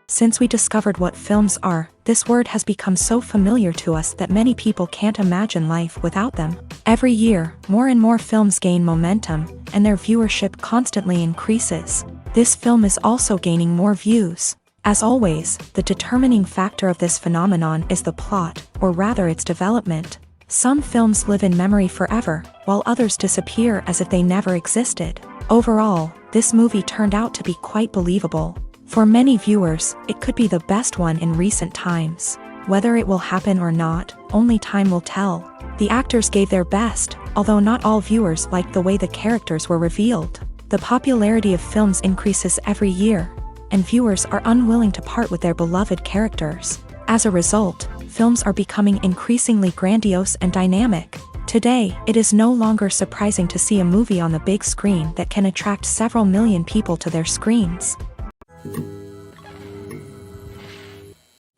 Since we discovered what films are, this word has become so familiar to us that many people can't imagine life without them. Every year, more and more films gain momentum, and their viewership constantly increases. This film is also gaining more views. As always, the determining factor of this phenomenon is the plot, or rather its development. Some films live in memory forever, while others disappear as if they never existed. Overall, this movie turned out to be quite believable. For many viewers, it could be the best one in recent times. Whether it will happen or not, only time will tell. The actors gave their best, although not all viewers liked the way the characters were revealed. The popularity of films increases every year, and viewers are unwilling to part with their beloved characters. As a result, films are becoming increasingly grandiose and dynamic. Today, it is no longer surprising to see a movie on the big screen that can attract several million people to their screens.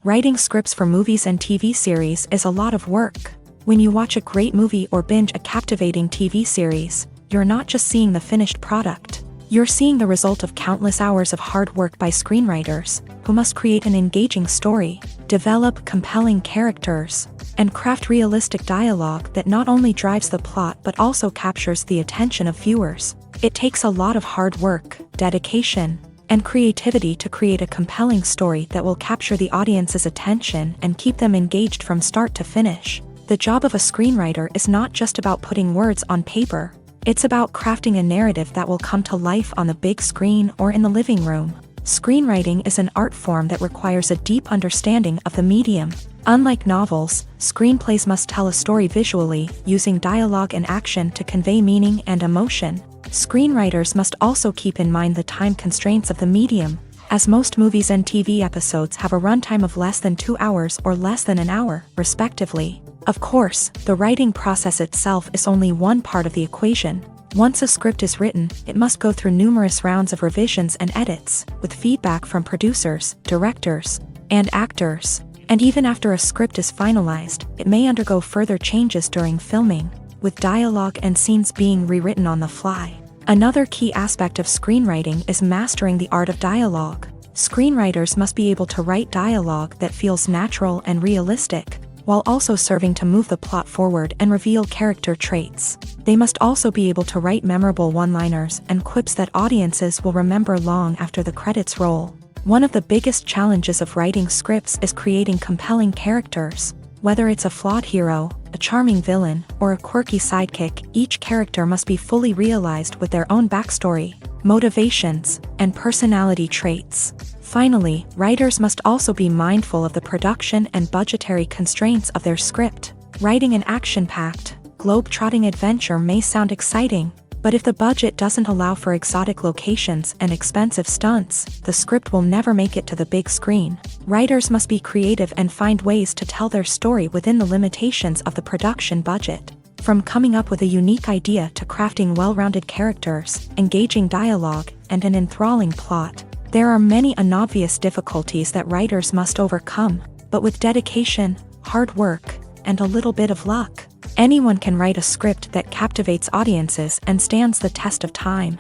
Writing scripts for movies and TV series is a lot of work. When you watch a great movie or binge a captivating TV series, you're not just seeing the finished product. You're seeing the result of countless hours of hard work by screenwriters, who must create an engaging story, develop compelling characters, and craft realistic dialogue that not only drives the plot but also captures the attention of viewers. It takes a lot of hard work, dedication, and creativity to create a compelling story that will capture the audience's attention and keep them engaged from start to finish. The job of a screenwriter is not just about putting words on paper. It's about crafting a narrative that will come to life on the big screen or in the living room. Screenwriting is an art form that requires a deep understanding of the medium. Unlike novels, screenplays must tell a story visually, using dialogue and action to convey meaning and emotion. Screenwriters must also keep in mind the time constraints of the medium, as most movies and TV episodes have a runtime of less than 2 hours or less than an hour, respectively. Of course, the writing process itself is only one part of the equation. Once a script is written, it must go through numerous rounds of revisions and edits, with feedback from producers, directors, and actors. And even after a script is finalized, it may undergo further changes during filming, with dialogue and scenes being rewritten on the fly. Another key aspect of screenwriting is mastering the art of dialogue. Screenwriters must be able to write dialogue that feels natural and realistic, while also serving to move the plot forward and reveal character traits. They must also be able to write memorable one-liners and quips that audiences will remember long after the credits roll. One of the biggest challenges of writing scripts is creating compelling characters. Whether it's a flawed hero, a charming villain, or a quirky sidekick, each character must be fully realized with their own backstory, motivations, and personality traits. Finally, writers must also be mindful of the production and budgetary constraints of their script. Writing an action-packed, globe-trotting adventure may sound exciting, but if the budget doesn't allow for exotic locations and expensive stunts, the script will never make it to the big screen. Writers must be creative and find ways to tell their story within the limitations of the production budget. From coming up with a unique idea to crafting well-rounded characters, engaging dialogue, and an enthralling plot, there are many unobvious difficulties that writers must overcome, but with dedication, hard work, and a little bit of luck, anyone can write a script that captivates audiences and stands the test of time.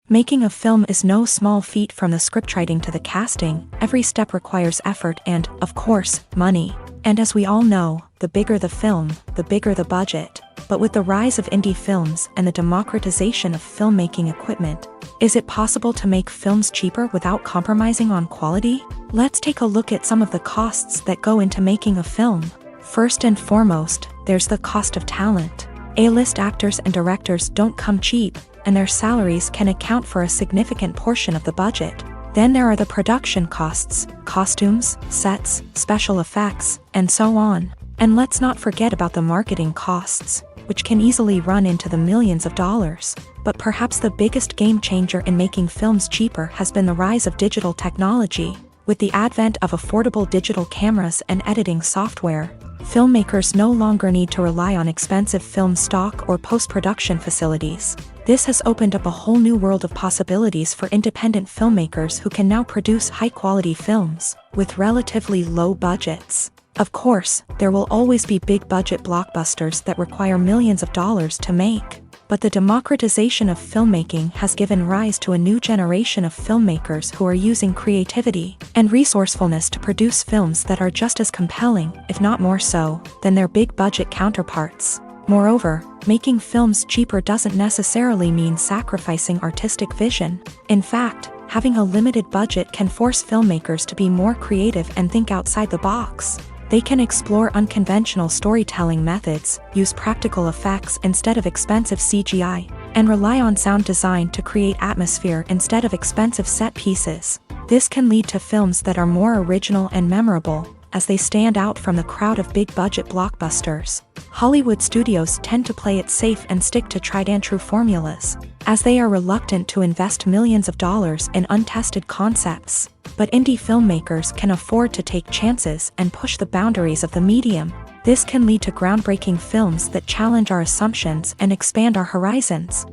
Making a film is no small feat. From the scriptwriting to the casting, every step requires effort and, of course, money. And as we all know, the bigger the film, the bigger the budget. But with the rise of indie films and the democratization of filmmaking equipment, is it possible to make films cheaper without compromising on quality? Let's take a look at some of the costs that go into making a film. First and foremost, there's the cost of talent. A-list actors and directors don't come cheap, and their salaries can account for a significant portion of the budget. Then there are the production costs, costumes, sets, special effects, and so on. And let's not forget about the marketing costs, which can easily run into the millions of dollars. But perhaps the biggest game changer in making films cheaper has been the rise of digital technology. With the advent of affordable digital cameras and editing software, filmmakers no longer need to rely on expensive film stock or post-production facilities. This has opened up a whole new world of possibilities for independent filmmakers who can now produce high-quality films with relatively low budgets. Of course, there will always be big-budget blockbusters that require millions of dollars to make. But the democratization of filmmaking has given rise to a new generation of filmmakers who are using creativity and resourcefulness to produce films that are just as compelling, if not more so, than their big-budget counterparts. Moreover, making films cheaper doesn't necessarily mean sacrificing artistic vision. In fact, having a limited budget can force filmmakers to be more creative and think outside the box. They can explore unconventional storytelling methods, use practical effects instead of expensive CGI, and rely on sound design to create atmosphere instead of expensive set pieces. This can lead to films that are more original and memorable, as they stand out from the crowd of big-budget blockbusters. Hollywood studios tend to play it safe and stick to tried-and-true formulas, as they are reluctant to invest millions of dollars in untested concepts. But indie filmmakers can afford to take chances and push the boundaries of the medium. This can lead to groundbreaking films that challenge our assumptions and expand our horizons.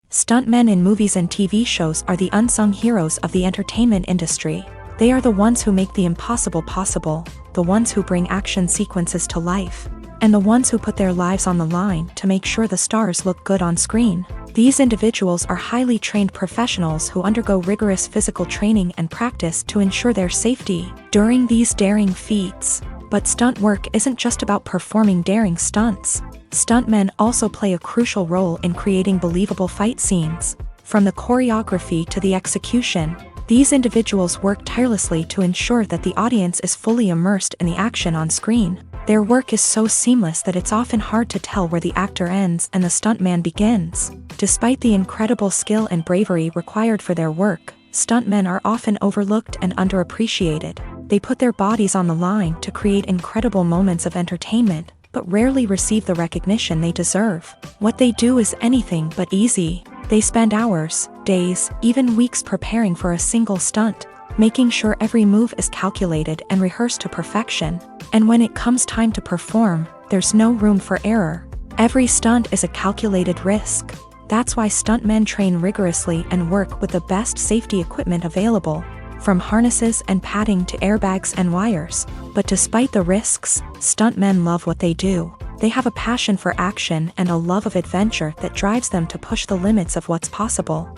Stuntmen in movies and TV shows are the unsung heroes of the entertainment industry. They are the ones who make the impossible possible, the ones who bring action sequences to life, and the ones who put their lives on the line to make sure the stars look good on screen. These individuals are highly trained professionals who undergo rigorous physical training and practice to ensure their safety during these daring feats. But stunt work isn't just about performing daring stunts. Stuntmen also play a crucial role in creating believable fight scenes. From the choreography to the execution, these individuals work tirelessly to ensure that the audience is fully immersed in the action on screen. Their work is so seamless that it's often hard to tell where the actor ends and the stuntman begins. Despite the incredible skill and bravery required for their work, stuntmen are often overlooked and underappreciated. They put their bodies on the line to create incredible moments of entertainment, but rarely receive the recognition they deserve. What they do is anything but easy. They spend hours, days, even weeks preparing for a single stunt, making sure every move is calculated and rehearsed to perfection. And when it comes time to perform, there's no room for error. Every stunt is a calculated risk. That's why stuntmen train rigorously and work with the best safety equipment available, from harnesses and padding to airbags and wires. But despite the risks, stuntmen love what they do. They have a passion for action and a love of adventure that drives them to push the limits of what's possible.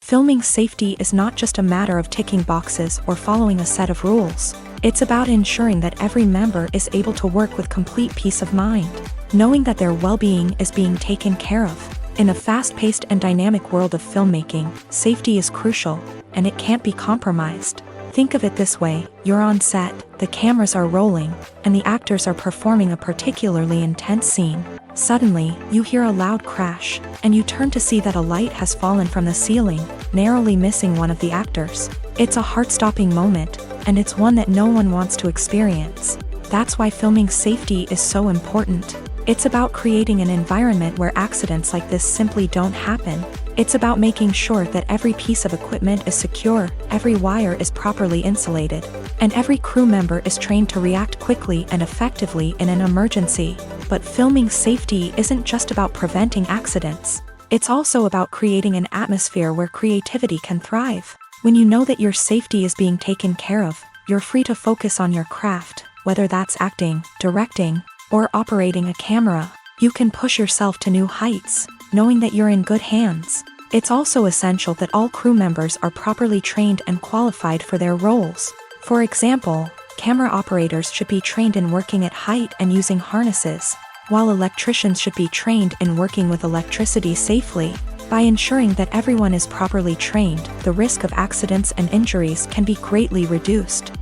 Filming safety is not just a matter of ticking boxes or following a set of rules. It's about ensuring that every member is able to work with complete peace of mind, knowing that their well-being is being taken care of. In a fast-paced and dynamic world of filmmaking, safety is crucial, and it can't be compromised. Think of it this way: you're on set, the cameras are rolling, and the actors are performing a particularly intense scene. Suddenly, you hear a loud crash, and you turn to see that a light has fallen from the ceiling, narrowly missing one of the actors. It's a heart-stopping moment, and it's one that no one wants to experience. That's why filming safety is so important. It's about creating an environment where accidents like this simply don't happen. It's about making sure that every piece of equipment is secure, every wire is properly insulated, and every crew member is trained to react quickly and effectively in an emergency. But filming safety isn't just about preventing accidents. It's also about creating an atmosphere where creativity can thrive. When you know that your safety is being taken care of, you're free to focus on your craft, whether that's acting, directing, or operating a camera. You can push yourself to new heights, knowing that you're in good hands. It's also essential that all crew members are properly trained and qualified for their roles. For example, camera operators should be trained in working at height and using harnesses, while electricians should be trained in working with electricity safely. By ensuring that everyone is properly trained, the risk of accidents and injuries can be greatly reduced.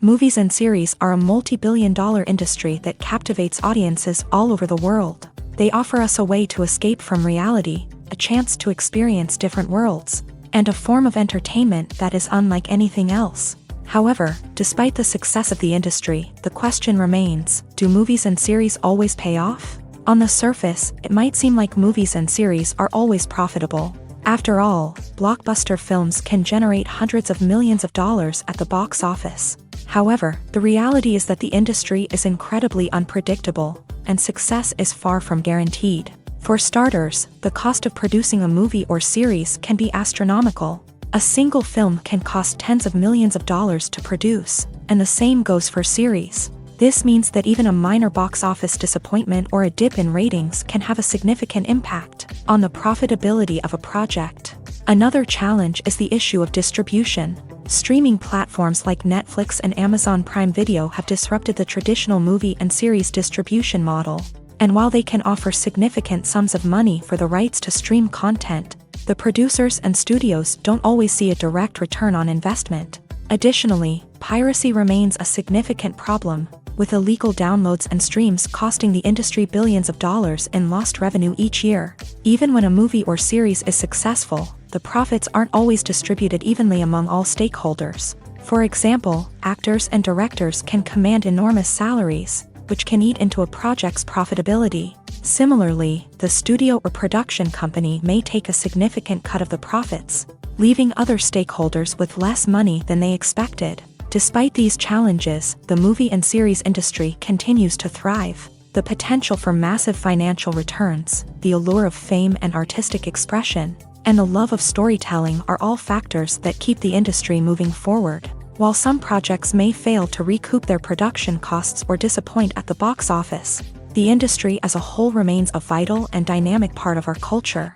Movies and series are a multi-billion-dollar industry that captivates audiences all over the world. They offer us a way to escape from reality, a chance to experience different worlds, and a form of entertainment that is unlike anything else. However, despite the success of the industry, the question remains: do movies and series always pay off? On the surface, it might seem like movies and series are always profitable. After all, blockbuster films can generate hundreds of millions of dollars at the box office. However, the reality is that the industry is incredibly unpredictable, and success is far from guaranteed. For starters, the cost of producing a movie or series can be astronomical. A single film can cost tens of millions of dollars to produce, and the same goes for series. This means that even a minor box office disappointment or a dip in ratings can have a significant impact on the profitability of a project. Another challenge is the issue of distribution. Streaming platforms like Netflix and Amazon Prime Video have disrupted the traditional movie and series distribution model. And while they can offer significant sums of money for the rights to stream content, the producers and studios don't always see a direct return on investment. Additionally, piracy remains a significant problem, with illegal downloads and streams costing the industry billions of dollars in lost revenue each year. Even when a movie or series is successful, the profits aren't always distributed evenly among all stakeholders. For example, actors and directors can command enormous salaries, which can eat into a project's profitability. Similarly, the studio or production company may take a significant cut of the profits, leaving other stakeholders with less money than they expected. Despite these challenges, the movie and series industry continues to thrive. The potential for massive financial returns, the allure of fame and artistic expression, and the love of storytelling are all factors that keep the industry moving forward. While some projects may fail to recoup their production costs or disappoint at the box office, the industry as a whole remains a vital and dynamic part of our culture.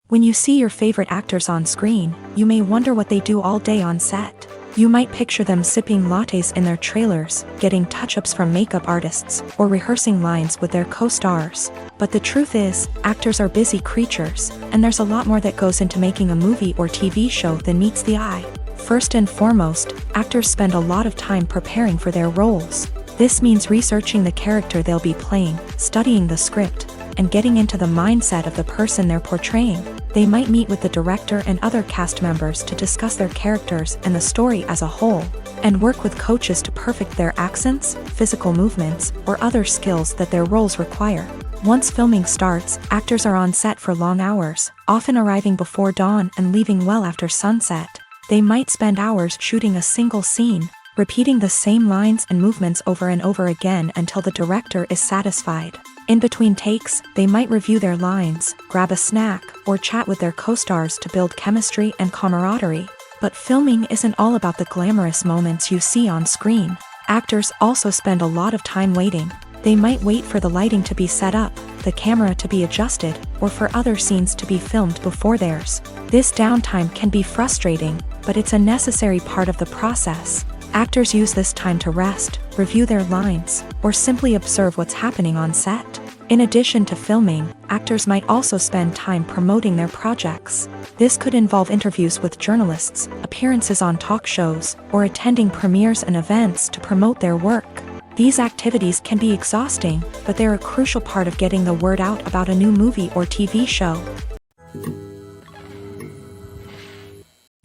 When you see your favorite actors on screen, you may wonder what they do all day on set. You might picture them sipping lattes in their trailers, getting touch-ups from makeup artists, or rehearsing lines with their co-stars. But the truth is, actors are busy creatures, and there's a lot more that goes into making a movie or TV show than meets the eye. First and foremost, actors spend a lot of time preparing for their roles. This means researching the character they'll be playing, studying the script, and getting into the mindset of the person they're portraying. They might meet with the director and other cast members to discuss their characters and the story as a whole, and work with coaches to perfect their accents, physical movements, or other skills that their roles require. Once filming starts, actors are on set for long hours, often arriving before dawn and leaving well after sunset. They might spend hours shooting a single scene, repeating the same lines and movements over and over again until the director is satisfied. In between takes, they might review their lines, grab a snack, or chat with their co-stars to build chemistry and camaraderie. But filming isn't all about the glamorous moments you see on screen. Actors also spend a lot of time waiting. They might wait for the lighting to be set up, the camera to be adjusted, or for other scenes to be filmed before theirs. This downtime can be frustrating, but it's a necessary part of the process. Actors use this time to rest, review their lines, or simply observe what's happening on set. In addition to filming, actors might also spend time promoting their projects. This could involve interviews with journalists, appearances on talk shows, or attending premieres and events to promote their work. These activities can be exhausting, but they're a crucial part of getting the word out about a new movie or TV show.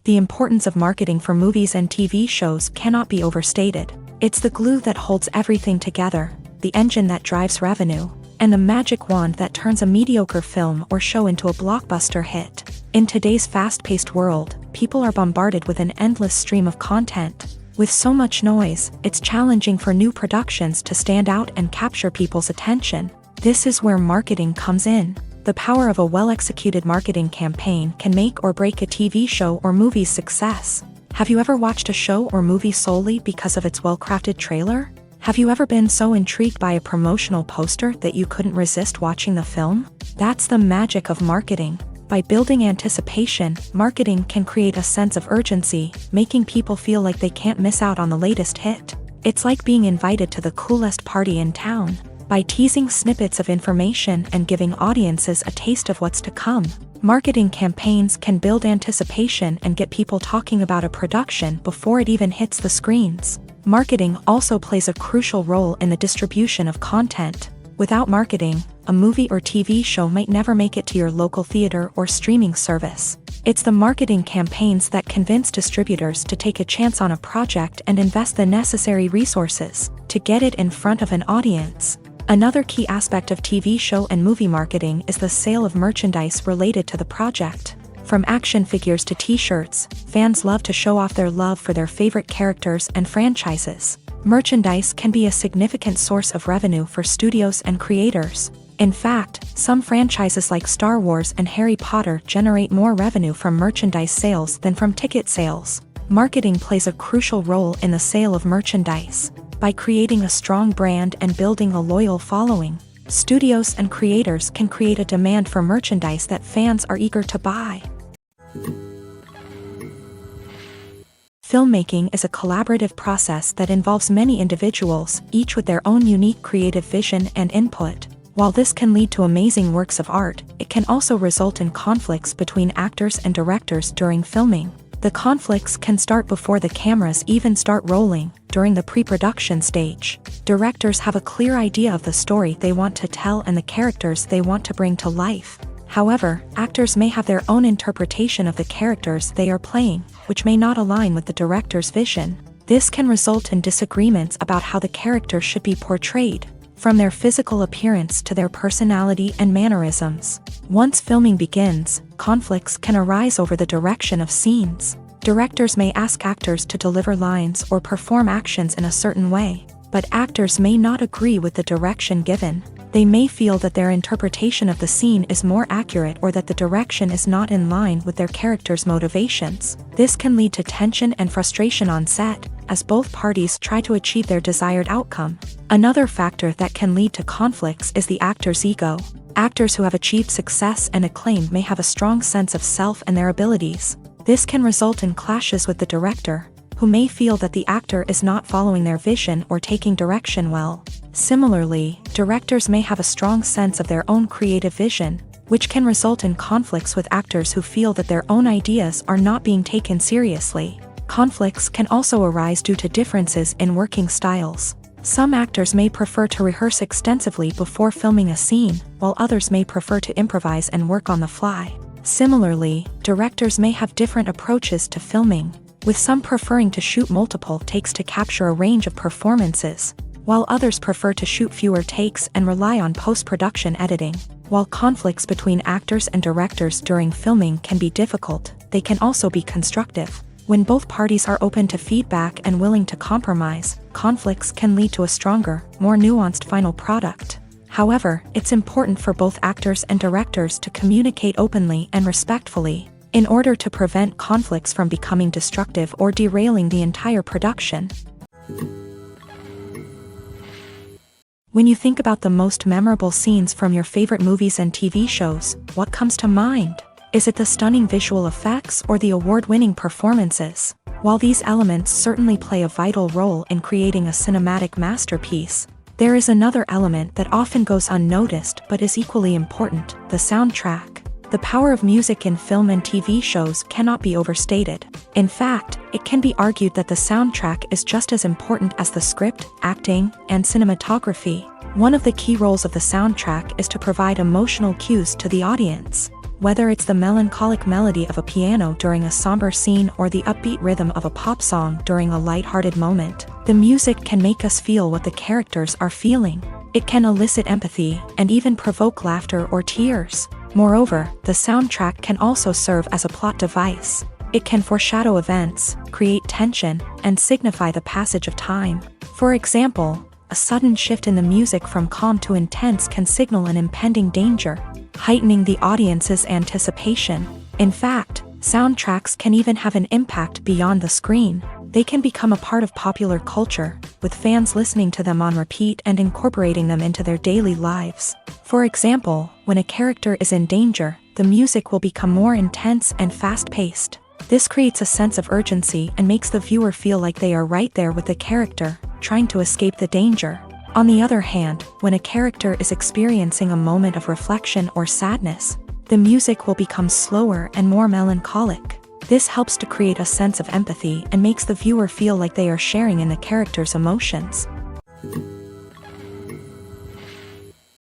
The importance of marketing for movies and TV shows cannot be overstated. It's the glue that holds everything together, the engine that drives revenue, and the magic wand that turns a mediocre film or show into a blockbuster hit. In today's fast-paced world, people are bombarded with an endless stream of content. With so much noise, it's challenging for new productions to stand out and capture people's attention. This is where marketing comes in. The power of a well-executed marketing campaign can make or break a TV show or movie's success. Have you ever watched a show or movie solely because of its well-crafted trailer? Have you ever been so intrigued by a promotional poster that you couldn't resist watching the film? That's the magic of marketing. By building anticipation, marketing can create a sense of urgency, making people feel like they can't miss out on the latest hit. It's like being invited to the coolest party in town. By teasing snippets of information and giving audiences a taste of what's to come, marketing campaigns can build anticipation and get people talking about a production before it even hits the screens. Marketing also plays a crucial role in the distribution of content. Without marketing, a movie or TV show might never make it to your local theater or streaming service. It's the marketing campaigns that convince distributors to take a chance on a project and invest the necessary resources to get it in front of an audience. Another key aspect of TV show and movie marketing is the sale of merchandise related to the project. From action figures to t-shirts, fans love to show off their love for their favorite characters and franchises. Merchandise can be a significant source of revenue for studios and creators. In fact, some franchises like Star Wars and Harry Potter generate more revenue from merchandise sales than from ticket sales. Marketing plays a crucial role in the sale of merchandise. By creating a strong brand and building a loyal following, studios and creators can create a demand for merchandise that fans are eager to buy. Filmmaking is a collaborative process that involves many individuals, each with their own unique creative vision and input. While this can lead to amazing works of art, it can also result in conflicts between actors and directors during filming. The conflicts can start before the cameras even start rolling, during the pre-production stage. Directors have a clear idea of the story they want to tell and the characters they want to bring to life. However, actors may have their own interpretation of the characters they are playing, which may not align with the director's vision. This can result in disagreements about how the character should be portrayed, from their physical appearance to their personality and mannerisms. Once filming begins, conflicts can arise over the direction of scenes. Directors may ask actors to deliver lines or perform actions in a certain way, but actors may not agree with the direction given. They may feel that their interpretation of the scene is more accurate or that the direction is not in line with their character's motivations. This can lead to tension and frustration on set, as both parties try to achieve their desired outcome. Another factor that can lead to conflicts is the actor's ego. Actors who have achieved success and acclaim may have a strong sense of self and their abilities. This can result in clashes with the director, who may feel that the actor is not following their vision or taking direction well. Similarly, directors may have a strong sense of their own creative vision, which can result in conflicts with actors who feel that their own ideas are not being taken seriously. Conflicts can also arise due to differences in working styles. Some actors may prefer to rehearse extensively before filming a scene, while others may prefer to improvise and work on the fly. Similarly, directors may have different approaches to filming, with some preferring to shoot multiple takes to capture a range of performances, while others prefer to shoot fewer takes and rely on post-production editing. While conflicts between actors and directors during filming can be difficult, they can also be constructive. When both parties are open to feedback and willing to compromise, conflicts can lead to a stronger, more nuanced final product. However, it's important for both actors and directors to communicate openly and respectfully, in order to prevent conflicts from becoming destructive or derailing the entire production. When you think about the most memorable scenes from your favorite movies and TV shows, what comes to mind? Is it the stunning visual effects or the award-winning performances? While these elements certainly play a vital role in creating a cinematic masterpiece, there is another element that often goes unnoticed but is equally important: the soundtrack. The power of music in film and TV shows cannot be overstated. In fact, it can be argued that the soundtrack is just as important as the script, acting, and cinematography. One of the key roles of the soundtrack is to provide emotional cues to the audience. Whether it's the melancholic melody of a piano during a somber scene or the upbeat rhythm of a pop song during a lighthearted moment, the music can make us feel what the characters are feeling. It can elicit empathy and even provoke laughter or tears. Moreover, the soundtrack can also serve as a plot device. It can foreshadow events, create tension, and signify the passage of time. For example, a sudden shift in the music from calm to intense can signal an impending danger, heightening the audience's anticipation. In fact, soundtracks can even have an impact beyond the screen. They can become a part of popular culture, with fans listening to them on repeat and incorporating them into their daily lives. For example, when a character is in danger, the music will become more intense and fast-paced. This creates a sense of urgency and makes the viewer feel like they are right there with the character, trying to escape the danger. On the other hand, when a character is experiencing a moment of reflection or sadness, the music will become slower and more melancholic. This helps to create a sense of empathy and makes the viewer feel like they are sharing in the character's emotions.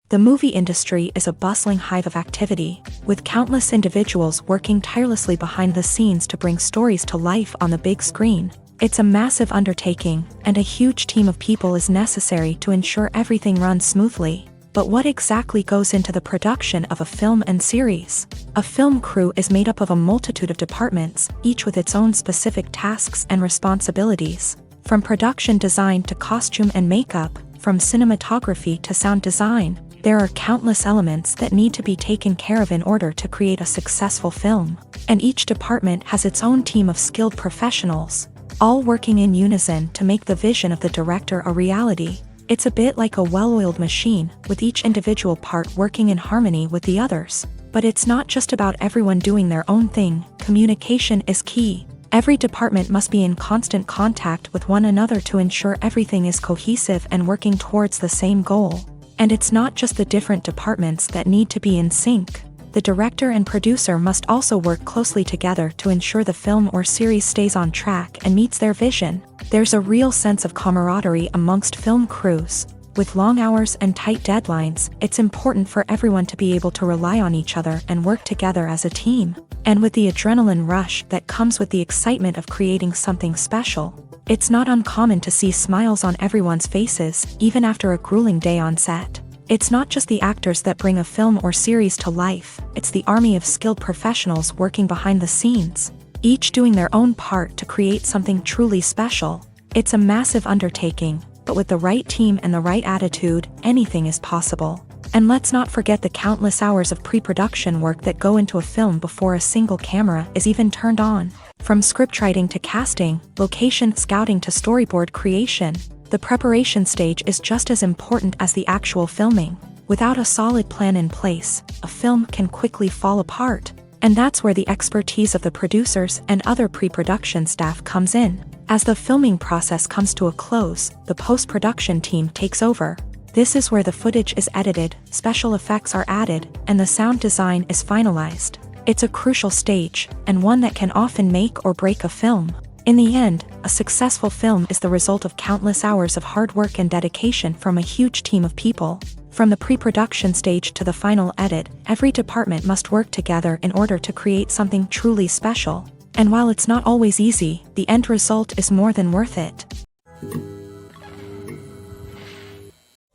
The movie industry is a bustling hive of activity, with countless individuals working tirelessly behind the scenes to bring stories to life on the big screen. It's a massive undertaking, and a huge team of people is necessary to ensure everything runs smoothly. But what exactly goes into the production of a film and series? A film crew is made up of a multitude of departments, each with its own specific tasks and responsibilities. From production design to costume and makeup, from cinematography to sound design, There are countless elements that need to be taken care of in order to create a successful film, and each department has its own team of skilled professionals, all working in unison to make the vision of the director a reality. It's a bit like a well-oiled machine, with each individual part working in harmony with the others. But it's not just about everyone doing their own thing. Communication is key. Every department must be in constant contact with one another to ensure everything is cohesive and working towards the same goal. And it's not just the different departments that need to be in sync. The director and producer must also work closely together to ensure the film or series stays on track and meets their vision. There's a real sense of camaraderie amongst film crews. With long hours and tight deadlines, it's important for everyone to be able to rely on each other and work together as a team. And with the adrenaline rush that comes with the excitement of creating something special, it's not uncommon to see smiles on everyone's faces, even after a grueling day on set. It's not just the actors that bring a film or series to life, it's the army of skilled professionals working behind the scenes, each doing their own part to create something truly special. It's a massive undertaking, but with the right team and the right attitude, anything is possible. And let's not forget the countless hours of pre-production work that go into a film before a single camera is even turned on. From scriptwriting to casting, location scouting to storyboard creation, the preparation stage is just as important as the actual filming. Without a solid plan in place, a film can quickly fall apart. And that's where the expertise of the producers and other pre-production staff comes in. As the filming process comes to a close, the post-production team takes over. This is where the footage is edited, special effects are added, and the sound design is finalized. It's a crucial stage, and one that can often make or break a film. In the end, a successful film is the result of countless hours of hard work and dedication from a huge team of people. From the pre-production stage to the final edit, every department must work together in order to create something truly special. And while it's not always easy, the end result is more than worth it.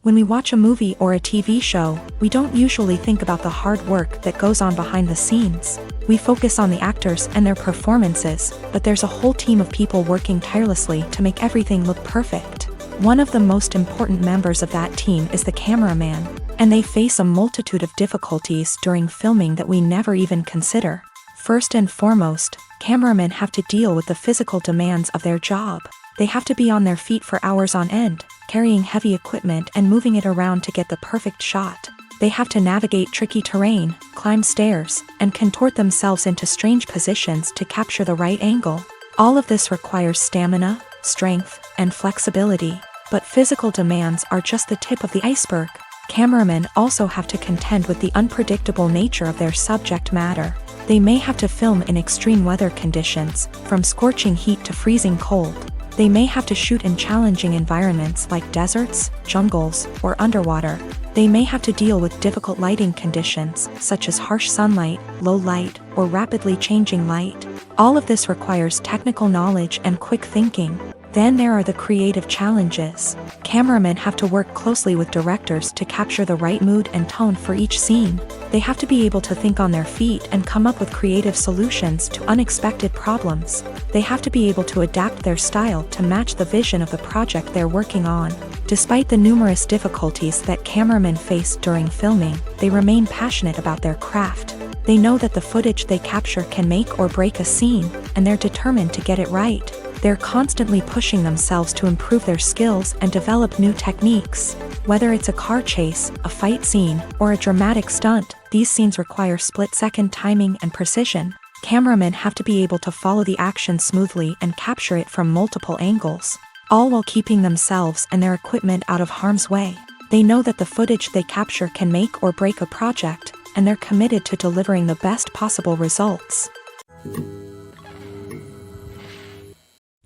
When we watch a movie or a TV show, we don't usually think about the hard work that goes on behind the scenes. We focus on the actors and their performances, but there's a whole team of people working tirelessly to make everything look perfect. One of the most important members of that team is the cameraman, and they face a multitude of difficulties during filming that we never even consider. First and foremost, cameramen have to deal with the physical demands of their job. They have to be on their feet for hours on end, carrying heavy equipment and moving it around to get the perfect shot. They have to navigate tricky terrain, climb stairs, and contort themselves into strange positions to capture the right angle. All of this requires stamina, strength, and flexibility. But physical demands are just the tip of the iceberg. Cameramen also have to contend with the unpredictable nature of their subject matter. They may have to film in extreme weather conditions, from scorching heat to freezing cold. They may have to shoot in challenging environments like deserts, jungles, or underwater. They may have to deal with difficult lighting conditions, such as harsh sunlight, low light, or rapidly changing light. All of this requires technical knowledge and quick thinking. Then there are the creative challenges. Cameramen have to work closely with directors to capture the right mood and tone for each scene. They have to be able to think on their feet and come up with creative solutions to unexpected problems. They have to be able to adapt their style to match the vision of the project they're working on. Despite the numerous difficulties that cameramen face during filming, they remain passionate about their craft. They know that the footage they capture can make or break a scene, and they're determined to get it right. They're constantly pushing themselves to improve their skills and develop new techniques. Whether it's a car chase, a fight scene, or a dramatic stunt, these scenes require split-second timing and precision. Cameramen have to be able to follow the action smoothly and capture it from multiple angles, all while keeping themselves and their equipment out of harm's way. They know that the footage they capture can make or break a project, and they're committed to delivering the best possible results.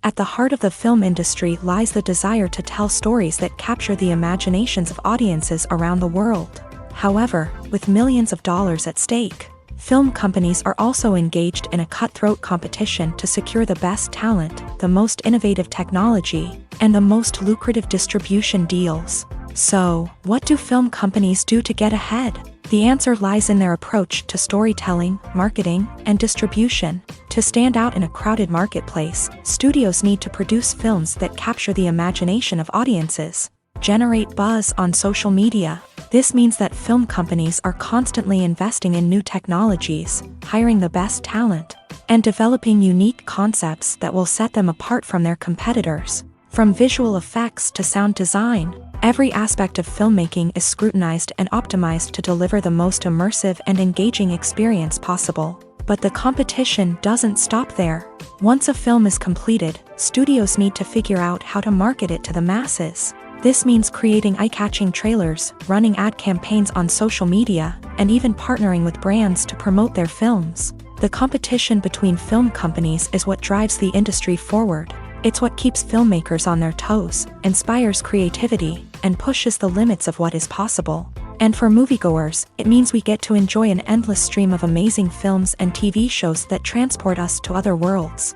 At the heart of the film industry lies the desire to tell stories that capture the imaginations of audiences around the world. However, with millions of dollars at stake, film companies are also engaged in a cutthroat competition to secure the best talent, the most innovative technology, and the most lucrative distribution deals. So, what do film companies do to get ahead? The answer lies in their approach to storytelling, marketing, and distribution. To stand out in a crowded marketplace, studios need to produce films that capture the imagination of audiences, generate buzz on social media, This means that film companies are constantly investing in new technologies, hiring the best talent, and developing unique concepts that will set them apart from their competitors. From visual effects to sound design, every aspect of filmmaking is scrutinized and optimized to deliver the most immersive and engaging experience possible. But the competition doesn't stop there. Once a film is completed, studios need to figure out how to market it to the masses. This means creating eye-catching trailers, running ad campaigns on social media, and even partnering with brands to promote their films. The competition between film companies is what drives the industry forward. It's what keeps filmmakers on their toes, inspires creativity, and pushes the limits of what is possible. And for moviegoers, it means we get to enjoy an endless stream of amazing films and TV shows that transport us to other worlds.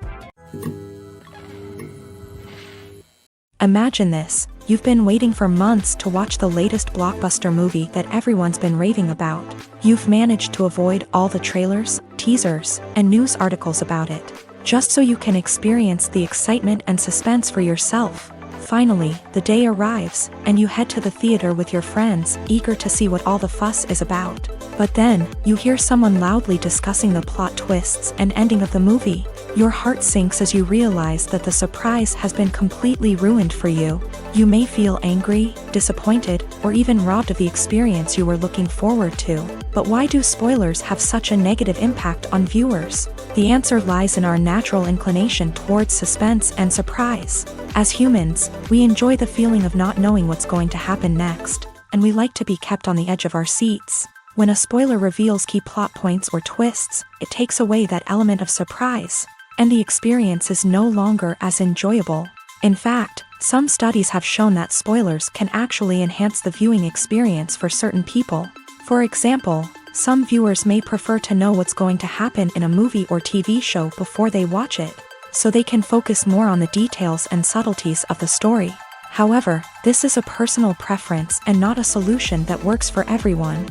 Imagine this. You've been waiting for months to watch the latest blockbuster movie that everyone's been raving about. You've managed to avoid all the trailers, teasers, and news articles about it, just so you can experience the excitement and suspense for yourself. Finally, the day arrives, and you head to the theater with your friends, eager to see what all the fuss is about. But then, you hear someone loudly discussing the plot twists and ending of the movie. Your heart sinks as you realize that the surprise has been completely ruined for you. You may feel angry, disappointed, or even robbed of the experience you were looking forward to. But why do spoilers have such a negative impact on viewers? The answer lies in our natural inclination towards suspense and surprise. As humans, we enjoy the feeling of not knowing what's going to happen next, and we like to be kept on the edge of our seats. When a spoiler reveals key plot points or twists, it takes away that element of surprise, and the experience is no longer as enjoyable. In fact, some studies have shown that spoilers can actually enhance the viewing experience for certain people. For example, some viewers may prefer to know what's going to happen in a movie or TV show before they watch it, so they can focus more on the details and subtleties of the story. However, this is a personal preference and not a solution that works for everyone.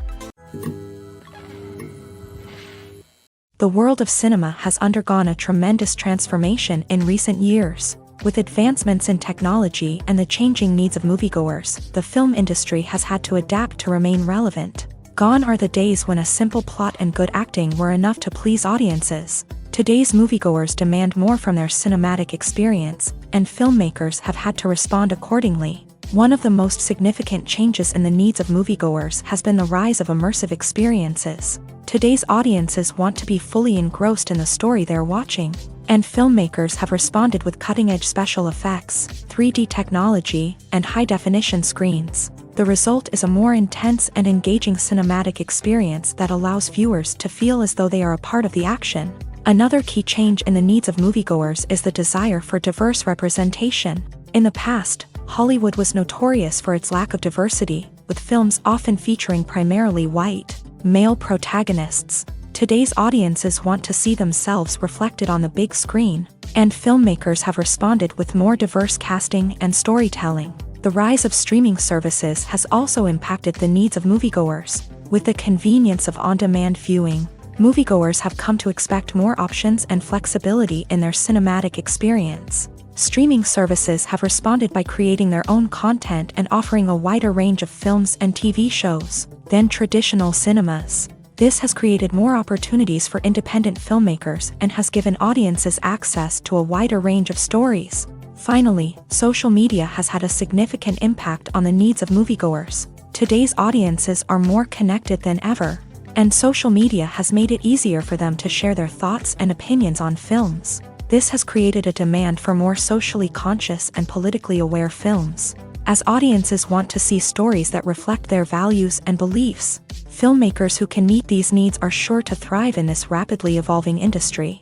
The world of cinema has undergone a tremendous transformation in recent years. With advancements in technology and the changing needs of moviegoers, the film industry has had to adapt to remain relevant. Gone are the days when a simple plot and good acting were enough to please audiences. Today's moviegoers demand more from their cinematic experience, and filmmakers have had to respond accordingly. One of the most significant changes in the needs of moviegoers has been the rise of immersive experiences. Today's audiences want to be fully engrossed in the story they're watching, and filmmakers have responded with cutting-edge special effects, 3D technology, and high-definition screens. The result is a more intense and engaging cinematic experience that allows viewers to feel as though they are a part of the action. Another key change in the needs of moviegoers is the desire for diverse representation. In the past, Hollywood was notorious for its lack of diversity, with films often featuring primarily white, male protagonists. Today's audiences want to see themselves reflected on the big screen, and filmmakers have responded with more diverse casting and storytelling. The rise of streaming services has also impacted the needs of moviegoers. With the convenience of on-demand viewing, moviegoers have come to expect more options and flexibility in their cinematic experience. Streaming services have responded by creating their own content and offering a wider range of films and TV shows than traditional cinemas. This has created more opportunities for independent filmmakers and has given audiences access to a wider range of stories. Finally, social media has had a significant impact on the needs of moviegoers. Today's audiences are more connected than ever, and social media has made it easier for them to share their thoughts and opinions on films. This has created a demand for more socially conscious and politically aware films. As audiences want to see stories that reflect their values and beliefs, filmmakers who can meet these needs are sure to thrive in this rapidly evolving industry.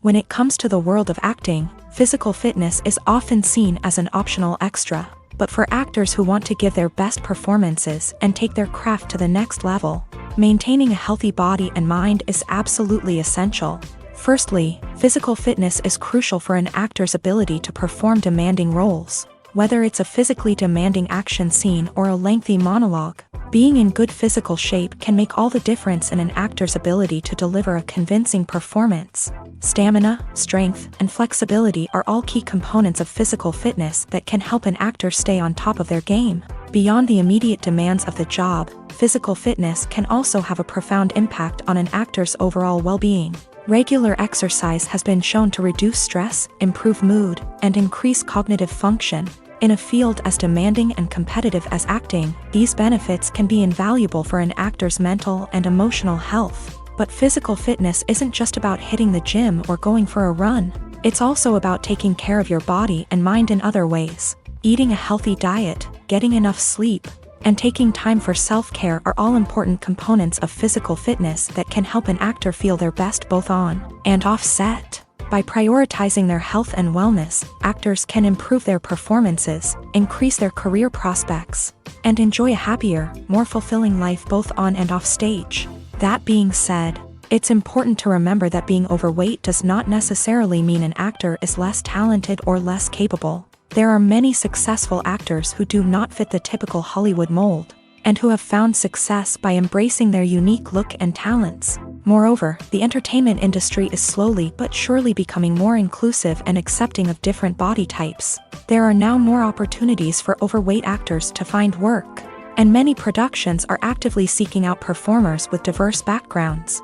When it comes to the world of acting, physical fitness is often seen as an optional extra. But for actors who want to give their best performances and take their craft to the next level, maintaining a healthy body and mind is absolutely essential. Firstly, physical fitness is crucial for an actor's ability to perform demanding roles. Whether it's a physically demanding action scene or a lengthy monologue, being in good physical shape can make all the difference in an actor's ability to deliver a convincing performance. Stamina, strength, and flexibility are all key components of physical fitness that can help an actor stay on top of their game. Beyond the immediate demands of the job, physical fitness can also have a profound impact on an actor's overall well-being. Regular exercise has been shown to reduce stress, improve mood, and increase cognitive function. In a field as demanding and competitive as acting, these benefits can be invaluable for an actor's mental and emotional health. But physical fitness isn't just about hitting the gym or going for a run. It's also about taking care of your body and mind in other ways. Eating a healthy diet, getting enough sleep, and taking time for self-care are all important components of physical fitness that can help an actor feel their best both on and off set. By prioritizing their health and wellness, actors can improve their performances, increase their career prospects, and enjoy a happier, more fulfilling life both on and off stage. That being said, it's important to remember that being overweight does not necessarily mean an actor is less talented or less capable. There are many successful actors who do not fit the typical Hollywood mold, and who have found success by embracing their unique look and talents. Moreover, the entertainment industry is slowly but surely becoming more inclusive and accepting of different body types. There are now more opportunities for overweight actors to find work, and many productions are actively seeking out performers with diverse backgrounds.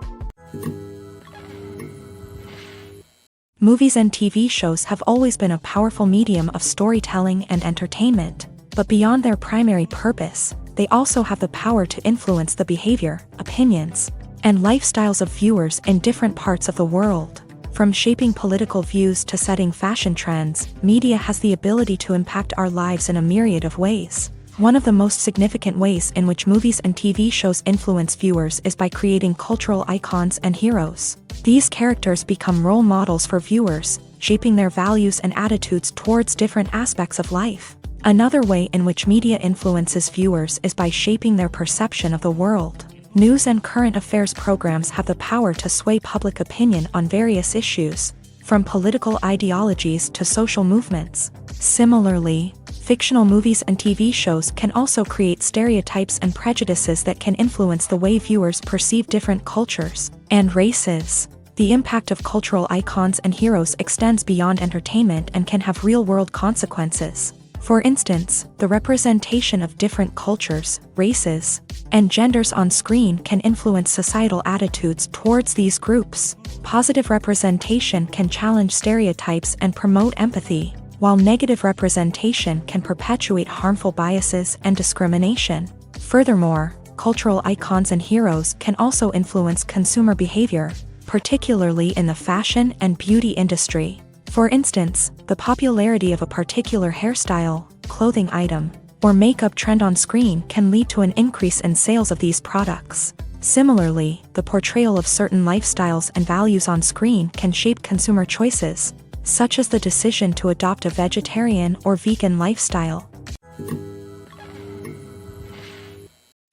Movies and TV shows have always been a powerful medium of storytelling and entertainment, but beyond their primary purpose, they also have the power to influence the behavior, opinions, and lifestyles of viewers in different parts of the world. From shaping political views to setting fashion trends, media has the ability to impact our lives in a myriad of ways. One of the most significant ways in which movies and TV shows influence viewers is by creating cultural icons and heroes. These characters become role models for viewers, shaping their values and attitudes towards different aspects of life. Another way in which media influences viewers is by shaping their perception of the world. News and current affairs programs have the power to sway public opinion on various issues, from political ideologies to social movements. Similarly, fictional movies and TV shows can also create stereotypes and prejudices that can influence the way viewers perceive different cultures and races. The impact of cultural icons and heroes extends beyond entertainment and can have real-world consequences. For instance, the representation of different cultures, races, and genders on screen can influence societal attitudes towards these groups. Positive representation can challenge stereotypes and promote empathy, while negative representation can perpetuate harmful biases and discrimination. Furthermore, cultural icons and heroes can also influence consumer behavior, particularly in the fashion and beauty industry. For instance, the popularity of a particular hairstyle, clothing item, or makeup trend on screen can lead to an increase in sales of these products. Similarly, the portrayal of certain lifestyles and values on screen can shape consumer choices, such as the decision to adopt a vegetarian or vegan lifestyle.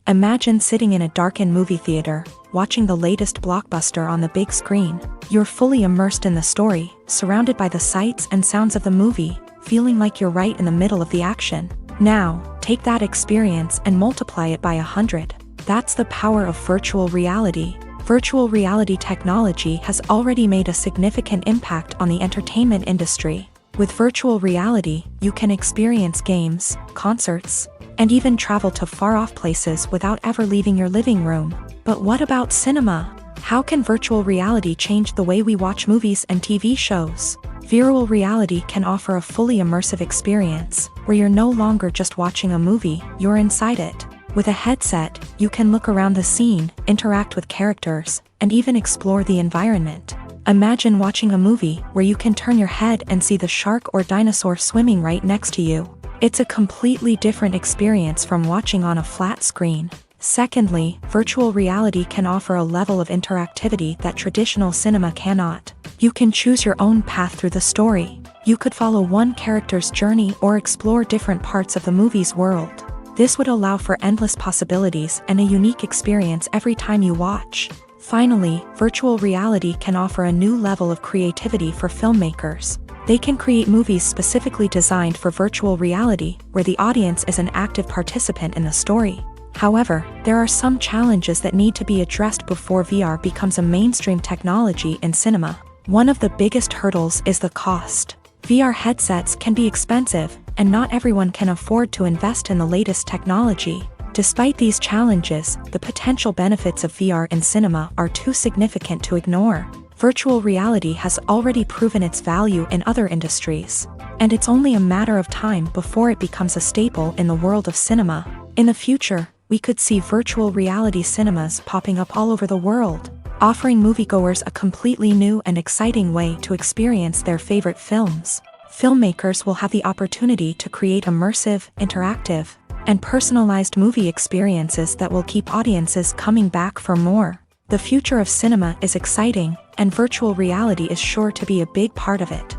Imagine sitting in a darkened movie theater, watching the latest blockbuster on the big screen. You're fully immersed in the story, surrounded by the sights and sounds of the movie, feeling like you're right in the middle of the action. Now, take that experience and multiply it by 100. That's the power of virtual reality. Virtual reality technology has already made a significant impact on the entertainment industry. With virtual reality, you can experience games, concerts, and even travel to far-off places without ever leaving your living room. But what about cinema? How can virtual reality change the way we watch movies and TV shows? Virtual reality can offer a fully immersive experience, where you're no longer just watching a movie, you're inside it. With a headset, you can look around the scene, interact with characters, and even explore the environment. Imagine watching a movie where you can turn your head and see the shark or dinosaur swimming right next to you. It's a completely different experience from watching on a flat screen. Secondly, virtual reality can offer a level of interactivity that traditional cinema cannot. You can choose your own path through the story. You could follow one character's journey or explore different parts of the movie's world. This would allow for endless possibilities and a unique experience every time you watch. Finally, virtual reality can offer a new level of creativity for filmmakers. They can create movies specifically designed for virtual reality, where the audience is an active participant in the story. However, there are some challenges that need to be addressed before VR becomes a mainstream technology in cinema. One of the biggest hurdles is the cost. VR headsets can be expensive, and not everyone can afford to invest in the latest technology. Despite these challenges, the potential benefits of VR in cinema are too significant to ignore. Virtual reality has already proven its value in other industries, and it's only a matter of time before it becomes a staple in the world of cinema. In the future, we could see virtual reality cinemas popping up all over the world, offering moviegoers a completely new and exciting way to experience their favorite films. Filmmakers will have the opportunity to create immersive, interactive, and personalized movie experiences that will keep audiences coming back for more. The future of cinema is exciting, and virtual reality is sure to be a big part of it.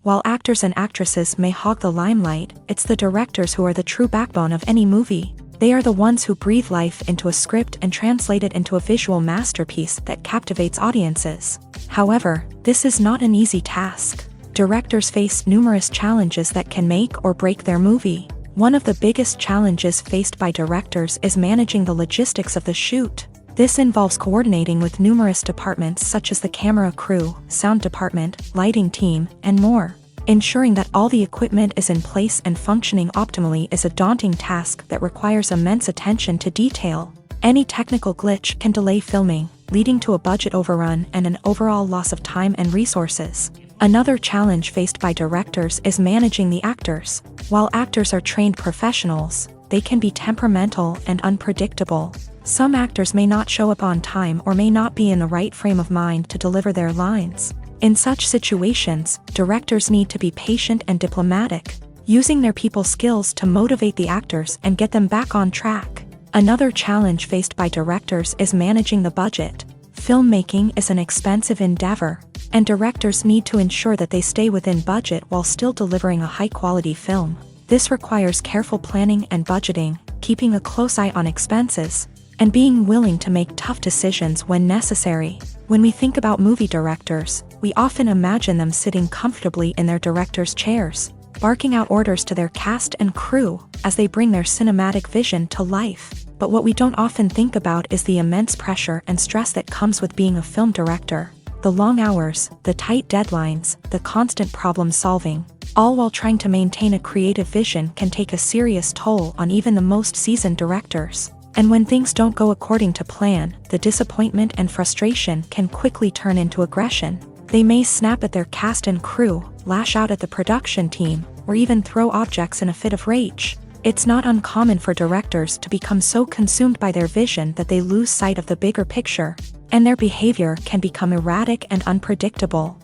While actors and actresses may hog the limelight, it's the directors who are the true backbone of any movie. They are the ones who breathe life into a script and translate it into a visual masterpiece that captivates audiences. However, this is not an easy task. Directors face numerous challenges that can make or break their movie. One of the biggest challenges faced by directors is managing the logistics of the shoot. This involves coordinating with numerous departments such as the camera crew, sound department, lighting team, and more. Ensuring that all the equipment is in place and functioning optimally is a daunting task that requires immense attention to detail. Any technical glitch can delay filming, leading to a budget overrun and an overall loss of time and resources. Another challenge faced by directors is managing the actors. While actors are trained professionals, they can be temperamental and unpredictable. Some actors may not show up on time or may not be in the right frame of mind to deliver their lines. In such situations, directors need to be patient and diplomatic, using their people skills to motivate the actors and get them back on track. Another challenge faced by directors is managing the budget. Filmmaking is an expensive endeavor, and directors need to ensure that they stay within budget while still delivering a high-quality film. This requires careful planning and budgeting, keeping a close eye on expenses, and being willing to make tough decisions when necessary. When we think about movie directors, we often imagine them sitting comfortably in their director's chairs, barking out orders to their cast and crew as they bring their cinematic vision to life. But what we don't often think about is the immense pressure and stress that comes with being a film director. The long hours, the tight deadlines, the constant problem solving, all while trying to maintain a creative vision can take a serious toll on even the most seasoned directors. And when things don't go according to plan, the disappointment and frustration can quickly turn into aggression. They may snap at their cast and crew, lash out at the production team, or even throw objects in a fit of rage. It's not uncommon for directors to become so consumed by their vision that they lose sight of the bigger picture, and their behavior can become erratic and unpredictable.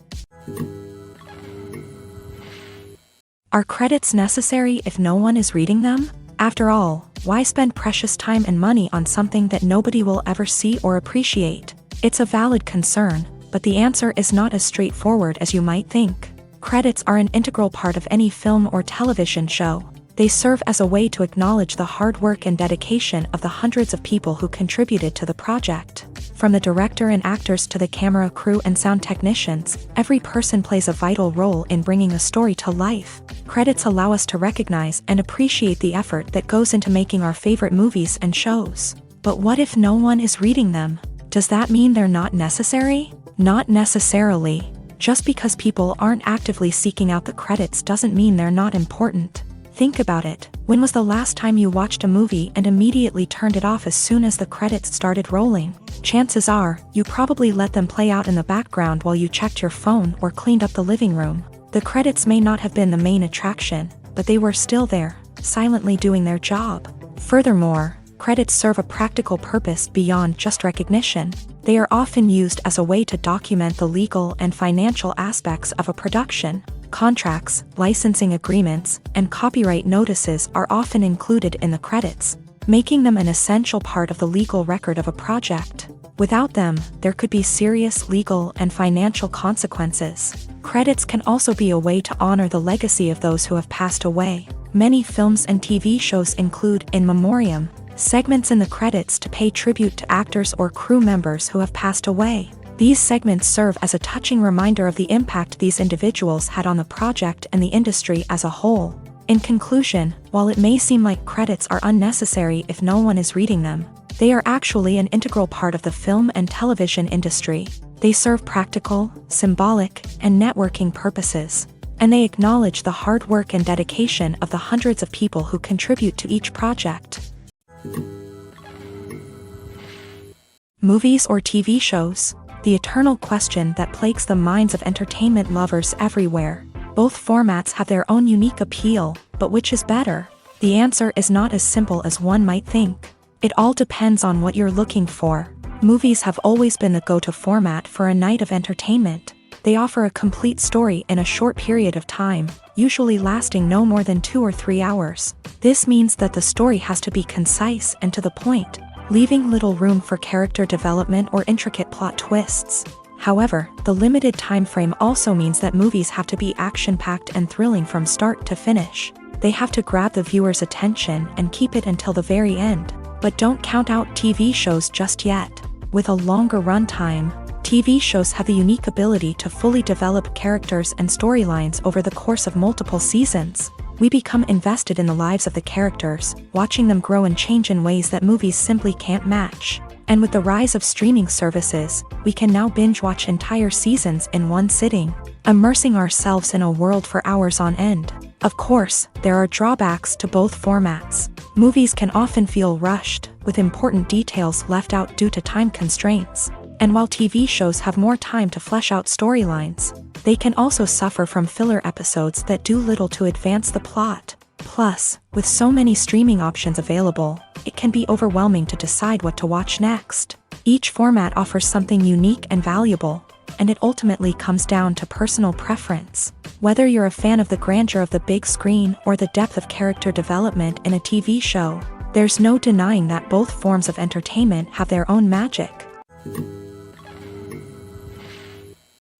Are credits necessary if no one is reading them? After all, why spend precious time and money on something that nobody will ever see or appreciate? It's a valid concern, but the answer is not as straightforward as you might think. Credits are an integral part of any film or television show. They serve as a way to acknowledge the hard work and dedication of the hundreds of people who contributed to the project. From the director and actors to the camera crew and sound technicians, every person plays a vital role in bringing a story to life. Credits allow us to recognize and appreciate the effort that goes into making our favorite movies and shows. But what if no one is reading them? Does that mean they're not necessary? Not necessarily. Just because people aren't actively seeking out the credits doesn't mean they're not important. Think about it. When was the last time you watched a movie and immediately turned it off as soon as the credits started rolling? Chances are, you probably let them play out in the background while you checked your phone or cleaned up the living room. The credits may not have been the main attraction, but they were still there, silently doing their job. Furthermore, credits serve a practical purpose beyond just recognition. They are often used as a way to document the legal and financial aspects of a production. Contracts, licensing agreements, and copyright notices are often included in the credits, making them an essential part of the legal record of a project. Without them, there could be serious legal and financial consequences. Credits can also be a way to honor the legacy of those who have passed away. Many films and TV shows include in memoriam segments in the credits to pay tribute to actors or crew members who have passed away. These segments serve as a touching reminder of the impact these individuals had on the project and the industry as a whole. In conclusion, while it may seem like credits are unnecessary if no one is reading them, they are actually an integral part of the film and television industry. They serve practical, symbolic, and networking purposes, and they acknowledge the hard work and dedication of the hundreds of people who contribute to each project. Movies or TV shows? The eternal question that plagues the minds of entertainment lovers everywhere. Both formats have their own unique appeal, but which is better? The answer is not as simple as one might think. It all depends on what you're looking for. Movies have always been the go-to format for a night of entertainment. They offer a complete story in a short period of time, usually lasting no more than 2 or 3 hours. This means that the story has to be concise and to the point, leaving little room for character development or intricate plot twists. However, the limited time frame also means that movies have to be action-packed and thrilling from start to finish. They have to grab the viewer's attention and keep it until the very end. But don't count out TV shows just yet. With a longer runtime, TV shows have the unique ability to fully develop characters and storylines over the course of multiple seasons. We become invested in the lives of the characters, watching them grow and change in ways that movies simply can't match. And with the rise of streaming services, we can now binge-watch entire seasons in one sitting, immersing ourselves in a world for hours on end. Of course, there are drawbacks to both formats. Movies can often feel rushed, with important details left out due to time constraints. And while TV shows have more time to flesh out storylines, they can also suffer from filler episodes that do little to advance the plot. Plus, with so many streaming options available, it can be overwhelming to decide what to watch next. Each format offers something unique and valuable, and it ultimately comes down to personal preference. Whether you're a fan of the grandeur of the big screen or the depth of character development in a TV show, there's no denying that both forms of entertainment have their own magic.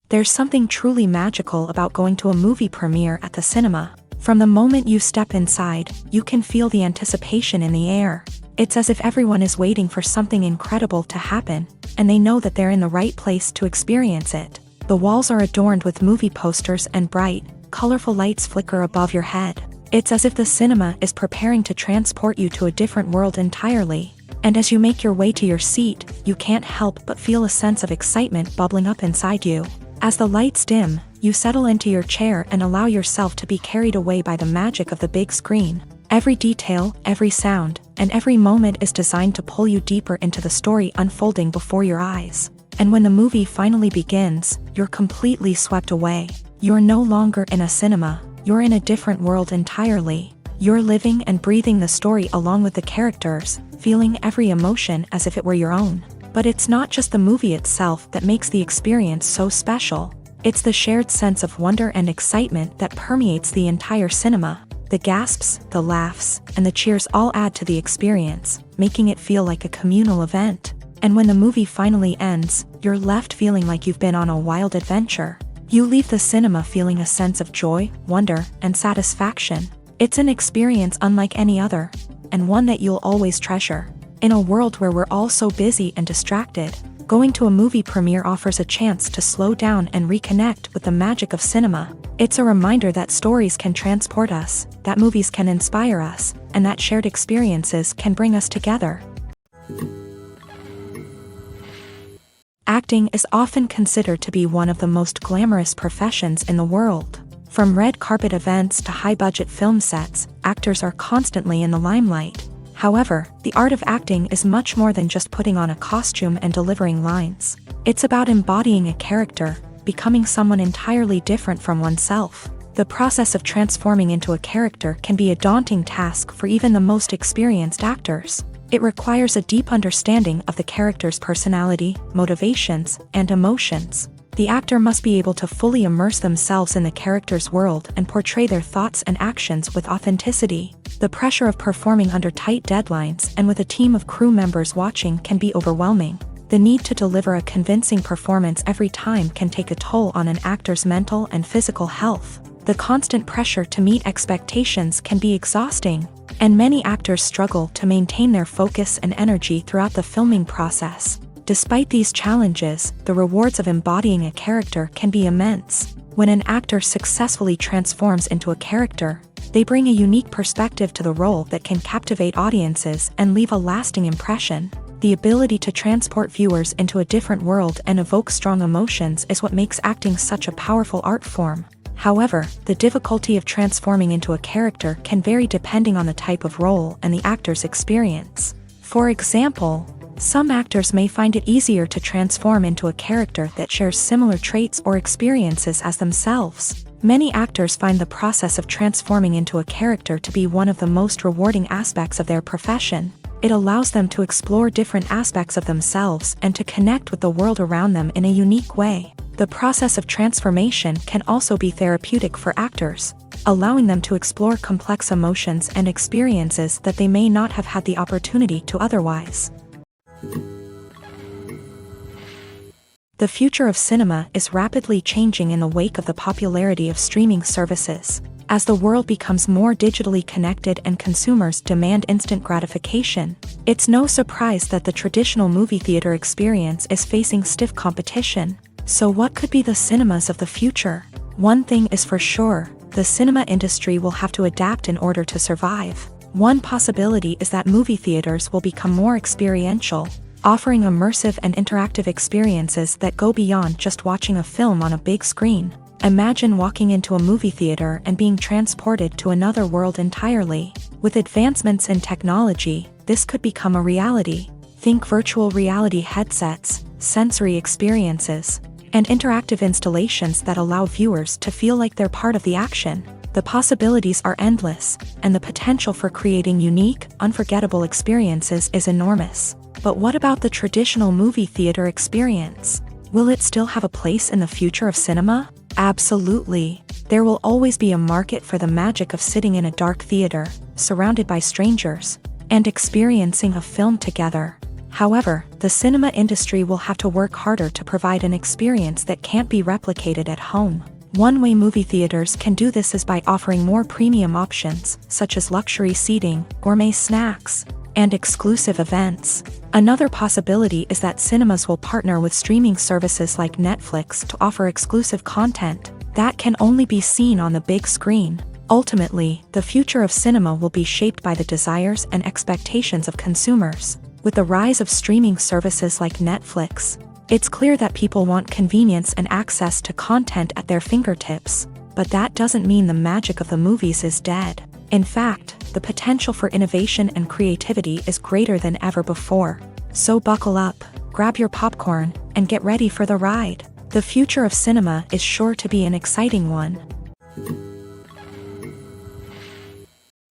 There's something truly magical about going to a movie premiere at the cinema. From the moment you step inside, you can feel the anticipation in the air. It's as if everyone is waiting for something incredible to happen, and they know that they're in the right place to experience it. The walls are adorned with movie posters and bright, colorful lights flicker above your head. It's as if the cinema is preparing to transport you to a different world entirely. And as you make your way to your seat, you can't help but feel a sense of excitement bubbling up inside you. As the lights dim, you settle into your chair and allow yourself to be carried away by the magic of the big screen. Every detail, every sound, and every moment is designed to pull you deeper into the story unfolding before your eyes. And when the movie finally begins, you're completely swept away. You're no longer in a cinema, you're in a different world entirely. You're living and breathing the story along with the characters, feeling every emotion as if it were your own. But it's not just the movie itself that makes the experience so special. It's the shared sense of wonder and excitement that permeates the entire cinema. The gasps, the laughs, and the cheers all add to the experience, making it feel like a communal event. And when the movie finally ends, you're left feeling like you've been on a wild adventure. You leave the cinema feeling a sense of joy, wonder, and satisfaction. It's an experience unlike any other, and one that you'll always treasure. In a world where we're all so busy and distracted, going to a movie premiere offers a chance to slow down and reconnect with the magic of cinema. It's a reminder that stories can transport us, that movies can inspire us, and that shared experiences can bring us together. Acting is often considered to be one of the most glamorous professions in the world. From red carpet events to high-budget film sets, actors are constantly in the limelight. However, the art of acting is much more than just putting on a costume and delivering lines. It's about embodying a character, becoming someone entirely different from oneself. The process of transforming into a character can be a daunting task for even the most experienced actors. It requires a deep understanding of the character's personality, motivations, and emotions. The actor must be able to fully immerse themselves in the character's world and portray their thoughts and actions with authenticity. The pressure of performing under tight deadlines and with a team of crew members watching can be overwhelming. The need to deliver a convincing performance every time can take a toll on an actor's mental and physical health. The constant pressure to meet expectations can be exhausting, and many actors struggle to maintain their focus and energy throughout the filming process. Despite these challenges, the rewards of embodying a character can be immense. When an actor successfully transforms into a character, they bring a unique perspective to the role that can captivate audiences and leave a lasting impression. The ability to transport viewers into a different world and evoke strong emotions is what makes acting such a powerful art form. However, the difficulty of transforming into a character can vary depending on the type of role and the actor's experience. For example, some actors may find it easier to transform into a character that shares similar traits or experiences as themselves. Many actors find the process of transforming into a character to be one of the most rewarding aspects of their profession. It allows them to explore different aspects of themselves and to connect with the world around them in a unique way. The process of transformation can also be therapeutic for actors, allowing them to explore complex emotions and experiences that they may not have had the opportunity to otherwise. The future of cinema is rapidly changing in the wake of the popularity of streaming services. As the world becomes more digitally connected and consumers demand instant gratification, it's no surprise that the traditional movie theater experience is facing stiff competition. So what could be the cinemas of the future? One thing is for sure, the cinema industry will have to adapt in order to survive. One possibility is that movie theaters will become more experiential, offering immersive and interactive experiences that go beyond just watching a film on a big screen. Imagine walking into a movie theater and being transported to another world entirely. With advancements in technology, this could become a reality. Think virtual reality headsets, sensory experiences, and interactive installations that allow viewers to feel like they're part of the action. The possibilities are endless, and the potential for creating unique, unforgettable experiences is enormous. But what about the traditional movie theater experience? Will it still have a place in the future of cinema? Absolutely. There will always be a market for the magic of sitting in a dark theater, surrounded by strangers, and experiencing a film together. However, the cinema industry will have to work harder to provide an experience that can't be replicated at home. One way movie theaters can do this is by offering more premium options, such as luxury seating, gourmet snacks, and exclusive events. Another possibility is that cinemas will partner with streaming services like Netflix to offer exclusive content that can only be seen on the big screen. Ultimately, the future of cinema will be shaped by the desires and expectations of consumers. With the rise of streaming services like Netflix, it's clear that people want convenience and access to content at their fingertips. But that doesn't mean the magic of the movies is dead. In fact, the potential for innovation and creativity is greater than ever before. So buckle up, grab your popcorn, and get ready for the ride. The future of cinema is sure to be an exciting one.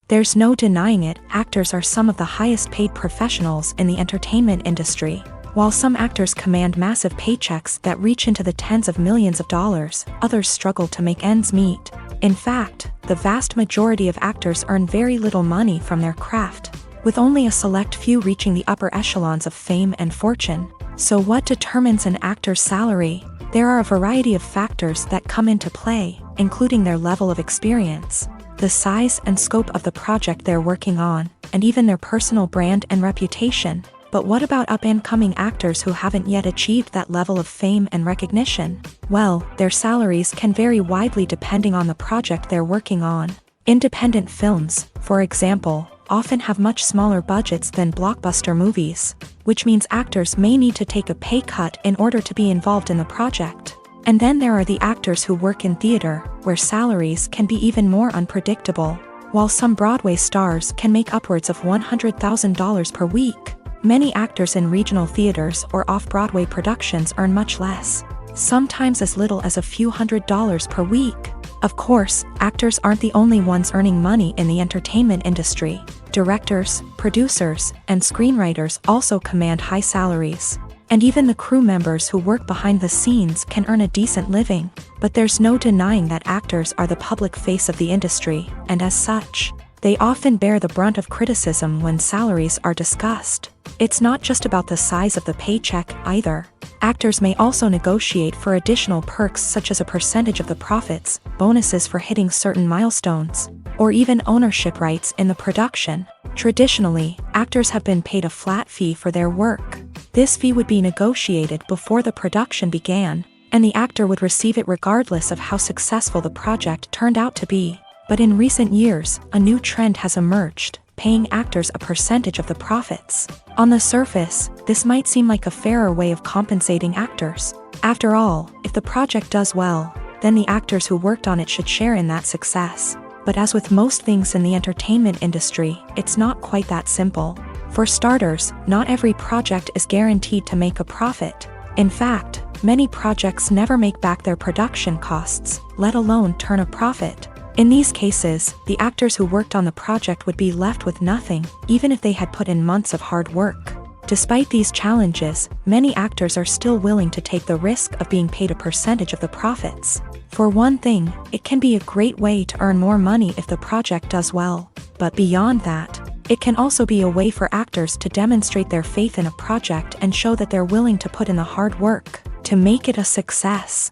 There's no denying it, actors are some of the highest paid professionals in the entertainment industry. While some actors command massive paychecks that reach into the tens of millions of dollars, others struggle to make ends meet. In fact, the vast majority of actors earn very little money from their craft, with only a select few reaching the upper echelons of fame and fortune. So what determines an actor's salary? There are a variety of factors that come into play, including their level of experience, the size and scope of the project they're working on, and even their personal brand and reputation. But what about up-and-coming actors who haven't yet achieved that level of fame and recognition? Well, their salaries can vary widely depending on the project they're working on. Independent films, for example, often have much smaller budgets than blockbuster movies, which means actors may need to take a pay cut in order to be involved in the project. And then there are the actors who work in theater, where salaries can be even more unpredictable. While some Broadway stars can make upwards of $100,000 per week, many actors in regional theaters or off-Broadway productions earn much less, sometimes as little as a few $100s per week. Of course, actors aren't the only ones earning money in the entertainment industry. Directors, producers, and screenwriters also command high salaries. And even the crew members who work behind the scenes can earn a decent living. But there's no denying that actors are the public face of the industry, and as such, they often bear the brunt of criticism when salaries are discussed. It's not just about the size of the paycheck, either. Actors may also negotiate for additional perks such as a percentage of the profits, bonuses for hitting certain milestones, or even ownership rights in the production. Traditionally, actors have been paid a flat fee for their work. This fee would be negotiated before the production began, and the actor would receive it regardless of how successful the project turned out to be. But in recent years, a new trend has emerged, paying actors a percentage of the profits. On the surface, this might seem like a fairer way of compensating actors. After all, if the project does well, then the actors who worked on it should share in that success. But as with most things in the entertainment industry, it's not quite that simple. For starters, not every project is guaranteed to make a profit. In fact, many projects never make back their production costs, let alone turn a profit. In these cases, the actors who worked on the project would be left with nothing, even if they had put in months of hard work. Despite these challenges, many actors are still willing to take the risk of being paid a percentage of the profits. For one thing, it can be a great way to earn more money if the project does well. But beyond that, it can also be a way for actors to demonstrate their faith in a project and show that they're willing to put in the hard work to make it a success.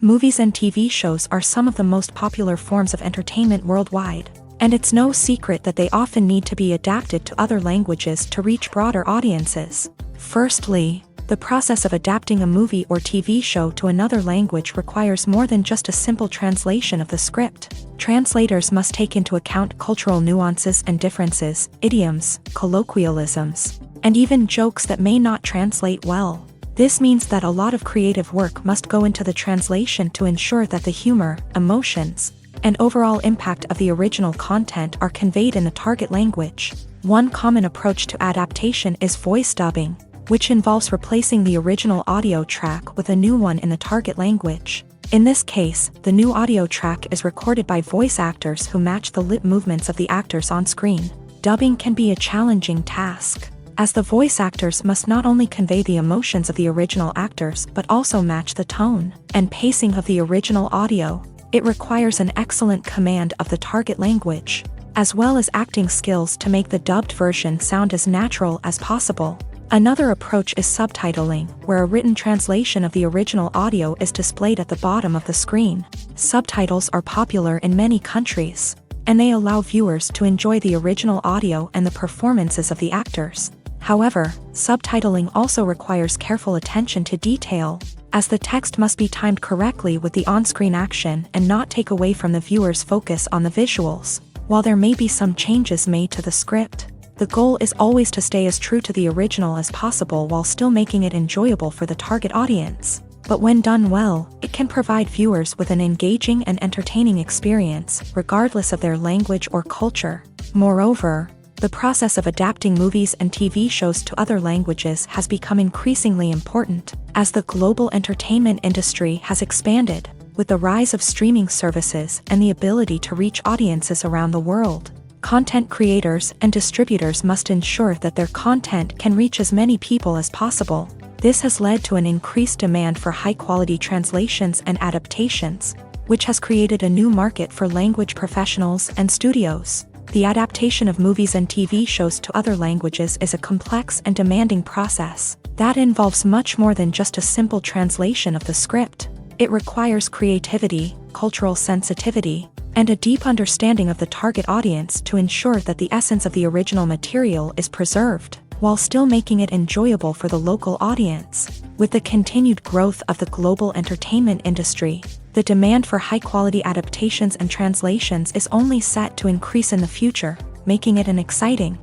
Movies and TV shows are some of the most popular forms of entertainment worldwide, and it's no secret that they often need to be adapted to other languages to reach broader audiences. Firstly, the process of adapting a movie or TV show to another language requires more than just a simple translation of the script. Translators must take into account cultural nuances and differences, idioms, colloquialisms, and even jokes that may not translate well. This means that a lot of creative work must go into the translation to ensure that the humor, emotions, and overall impact of the original content are conveyed in the target language. One common approach to adaptation is voice dubbing, which involves replacing the original audio track with a new one in the target language. In this case, the new audio track is recorded by voice actors who match the lip movements of the actors on screen. Dubbing can be a challenging task, as the voice actors must not only convey the emotions of the original actors but also match the tone and pacing of the original audio. It requires an excellent command of the target language, as well as acting skills to make the dubbed version sound as natural as possible. Another approach is subtitling, where a written translation of the original audio is displayed at the bottom of the screen. Subtitles are popular in many countries, and they allow viewers to enjoy the original audio and the performances of the actors. However, subtitling also requires careful attention to detail, as the text must be timed correctly with the on-screen action and not take away from the viewer's focus on the visuals. While there may be some changes made to the script, the goal is always to stay as true to the original as possible while still making it enjoyable for the target audience. But when done well, it can provide viewers with an engaging and entertaining experience, regardless of their language or culture. Moreover, the process of adapting movies and TV shows to other languages has become increasingly important, as the global entertainment industry has expanded, with the rise of streaming services and the ability to reach audiences around the world. Content creators and distributors must ensure that their content can reach as many people as possible. This has led to an increased demand for high-quality translations and adaptations, which has created a new market for language professionals and studios. The adaptation of movies and TV shows to other languages is a complex and demanding process that involves much more than just a simple translation of the script. It requires creativity, cultural sensitivity, and a deep understanding of the target audience to ensure that the essence of the original material is preserved, while still making it enjoyable for the local audience. With the continued growth of the global entertainment industry, the demand for high-quality adaptations and translations is only set to increase in the future, making it an exciting.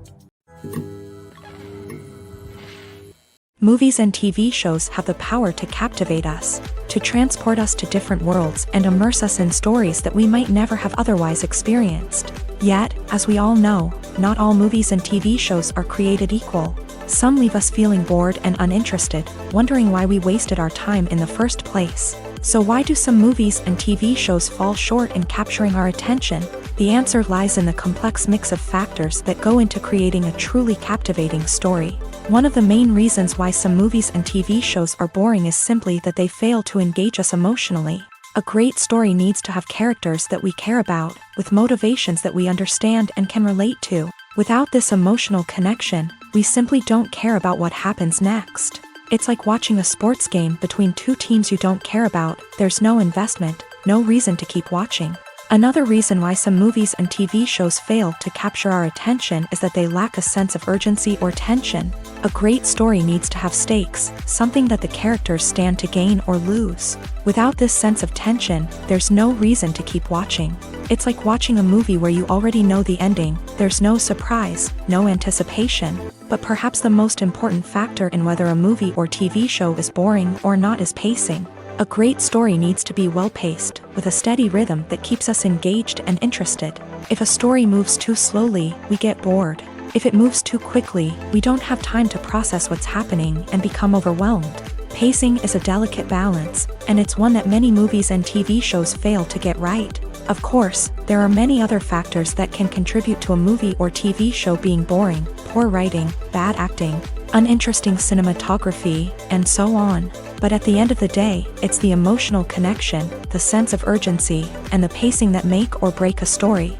Movies and TV shows have the power to captivate us, to transport us to different worlds and immerse us in stories that we might never have otherwise experienced. Yet, as we all know, not all movies and TV shows are created equal. Some leave us feeling bored and uninterested, wondering why we wasted our time in the first place. So why do some movies and TV shows fall short in capturing our attention? The answer lies in the complex mix of factors that go into creating a truly captivating story. One of the main reasons why some movies and TV shows are boring is simply that they fail to engage us emotionally. A great story needs to have characters that we care about, with motivations that we understand and can relate to. Without this emotional connection, we simply don't care about what happens next. It's like watching a sports game between two teams you don't care about. There's no investment, no reason to keep watching. Another reason why some movies and TV shows fail to capture our attention is that they lack a sense of urgency or tension. A great story needs to have stakes, something that the characters stand to gain or lose. Without this sense of tension, there's no reason to keep watching. It's like watching a movie where you already know the ending, there's no surprise, no anticipation. But perhaps the most important factor in whether a movie or TV show is boring or not is pacing. A great story needs to be well-paced, with a steady rhythm that keeps us engaged and interested. If a story moves too slowly, we get bored. If it moves too quickly, we don't have time to process what's happening and become overwhelmed. Pacing is a delicate balance, and it's one that many movies and TV shows fail to get right. Of course, there are many other factors that can contribute to a movie or TV show being boring: poor writing, bad acting, uninteresting cinematography, and so on. But at the end of the day, it's the emotional connection, the sense of urgency, and the pacing that make or break a story.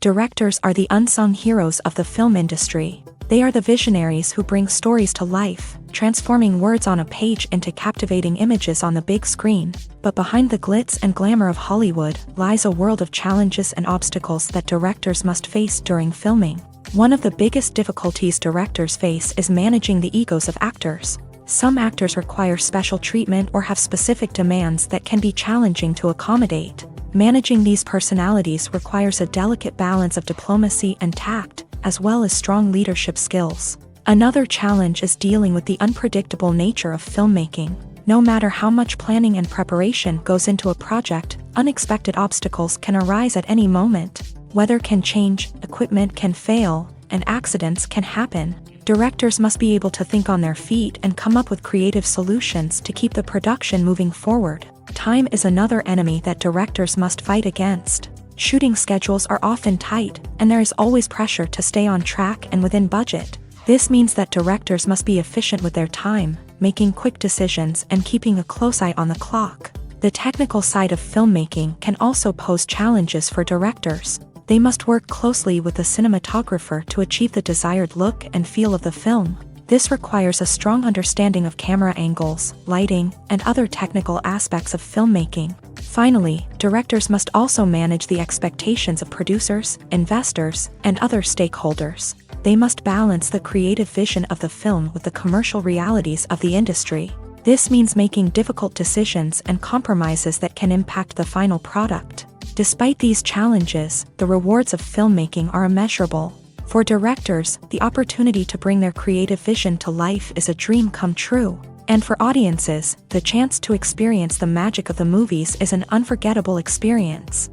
Directors are the unsung heroes of the film industry. They are the visionaries who bring stories to life, transforming words on a page into captivating images on the big screen. But behind the glitz and glamour of Hollywood lies a world of challenges and obstacles that directors must face during filming. One of the biggest difficulties directors face is managing the egos of actors. Some actors require special treatment or have specific demands that can be challenging to accommodate. Managing these personalities requires a delicate balance of diplomacy and tact, as well as strong leadership skills. Another challenge is dealing with the unpredictable nature of filmmaking. No matter how much planning and preparation goes into a project, unexpected obstacles can arise at any moment. Weather can change, equipment can fail, and accidents can happen. Directors must be able to think on their feet and come up with creative solutions to keep the production moving forward. Time is another enemy that directors must fight against. Shooting schedules are often tight, and there is always pressure to stay on track and within budget. This means that directors must be efficient with their time, making quick decisions and keeping a close eye on the clock. The technical side of filmmaking can also pose challenges for directors. They must work closely with the cinematographer to achieve the desired look and feel of the film. This requires a strong understanding of camera angles, lighting, and other technical aspects of filmmaking. Finally, directors must also manage the expectations of producers, investors, and other stakeholders. They must balance the creative vision of the film with the commercial realities of the industry. This means making difficult decisions and compromises that can impact the final product. Despite these challenges, the rewards of filmmaking are immeasurable. For directors, the opportunity to bring their creative vision to life is a dream come true. And for audiences, the chance to experience the magic of the movies is an unforgettable experience.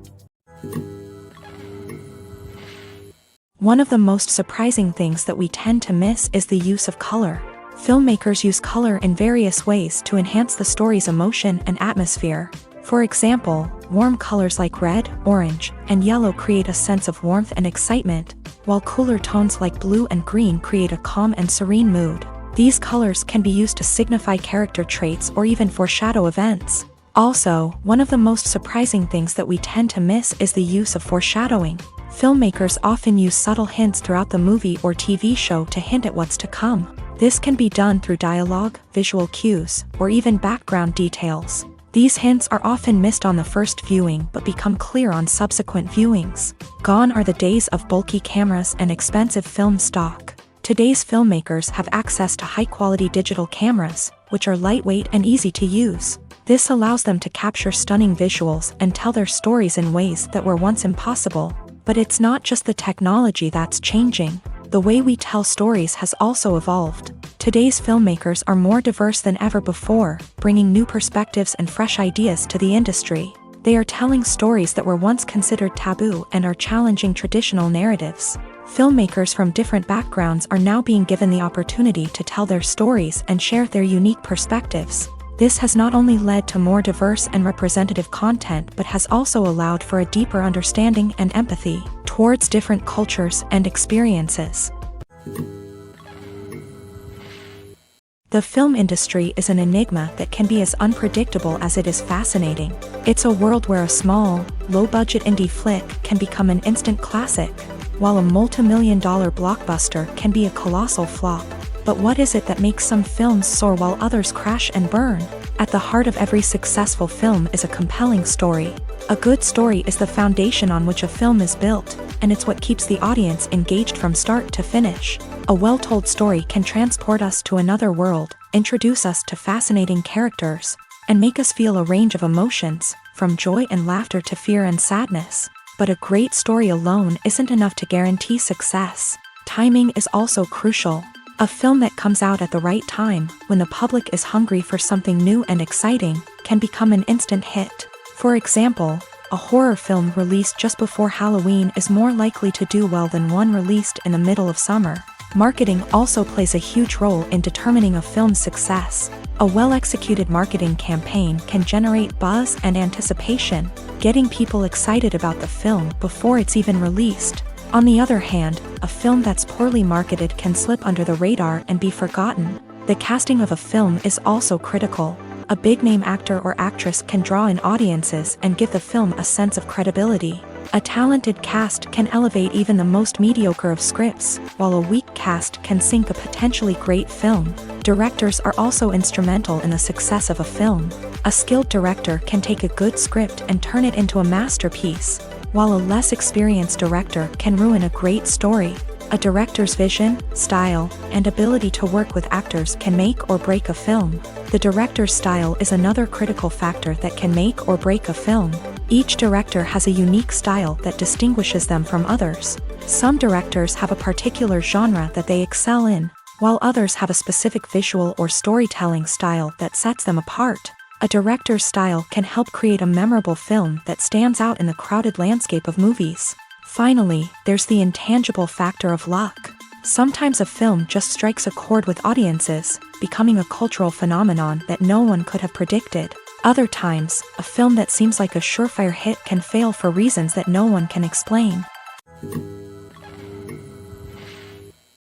One of the most surprising things that we tend to miss is the use of color. Filmmakers use color in various ways to enhance the story's emotion and atmosphere. For example, warm colors like red, orange, and yellow create a sense of warmth and excitement, while cooler tones like blue and green create a calm and serene mood. These colors can be used to signify character traits or even foreshadow events. Also, one of the most surprising things that we tend to miss is the use of foreshadowing. Filmmakers often use subtle hints throughout the movie or TV show to hint at what's to come. This can be done through dialogue, visual cues, or even background details. These hints are often missed on the first viewing but become clear on subsequent viewings. Gone are the days of bulky cameras and expensive film stock. Today's filmmakers have access to high-quality digital cameras, which are lightweight and easy to use. This allows them to capture stunning visuals and tell their stories in ways that were once impossible. But it's not just the technology that's changing. The way we tell stories has also evolved. Today's filmmakers are more diverse than ever before, bringing new perspectives and fresh ideas to the industry. They are telling stories that were once considered taboo and are challenging traditional narratives. Filmmakers from different backgrounds are now being given the opportunity to tell their stories and share their unique perspectives. This has not only led to more diverse and representative content but has also allowed for a deeper understanding and empathy towards different cultures and experiences. The film industry is an enigma that can be as unpredictable as it is fascinating. It's a world where a small, low-budget indie flick can become an instant classic, while a multi-million-dollar blockbuster can be a colossal flop. But what is it that makes some films soar while others crash and burn? At the heart of every successful film is a compelling story. A good story is the foundation on which a film is built, and it's what keeps the audience engaged from start to finish. A well-told story can transport us to another world, introduce us to fascinating characters, and make us feel a range of emotions, from joy and laughter to fear and sadness. But a great story alone isn't enough to guarantee success. Timing is also crucial. A film that comes out at the right time, when the public is hungry for something new and exciting, can become an instant hit. For example, a horror film released just before Halloween is more likely to do well than one released in the middle of summer. Marketing also plays a huge role in determining a film's success. A well-executed marketing campaign can generate buzz and anticipation, getting people excited about the film before it's even released. On the other hand, a film that's poorly marketed can slip under the radar and be forgotten. The casting of a film is also critical. A big-name actor or actress can draw in audiences and give the film a sense of credibility. A talented cast can elevate even the most mediocre of scripts, while a weak cast can sink a potentially great film. Directors are also instrumental in the success of a film. A skilled director can take a good script and turn it into a masterpiece, while a less experienced director can ruin a great story. A director's vision, style, and ability to work with actors can make or break a film. The director's style is another critical factor that can make or break a film. Each director has a unique style that distinguishes them from others. Some directors have a particular genre that they excel in, while others have a specific visual or storytelling style that sets them apart. A director's style can help create a memorable film that stands out in the crowded landscape of movies. Finally, there's the intangible factor of luck. Sometimes a film just strikes a chord with audiences, becoming a cultural phenomenon that no one could have predicted. Other times, a film that seems like a surefire hit can fail for reasons that no one can explain.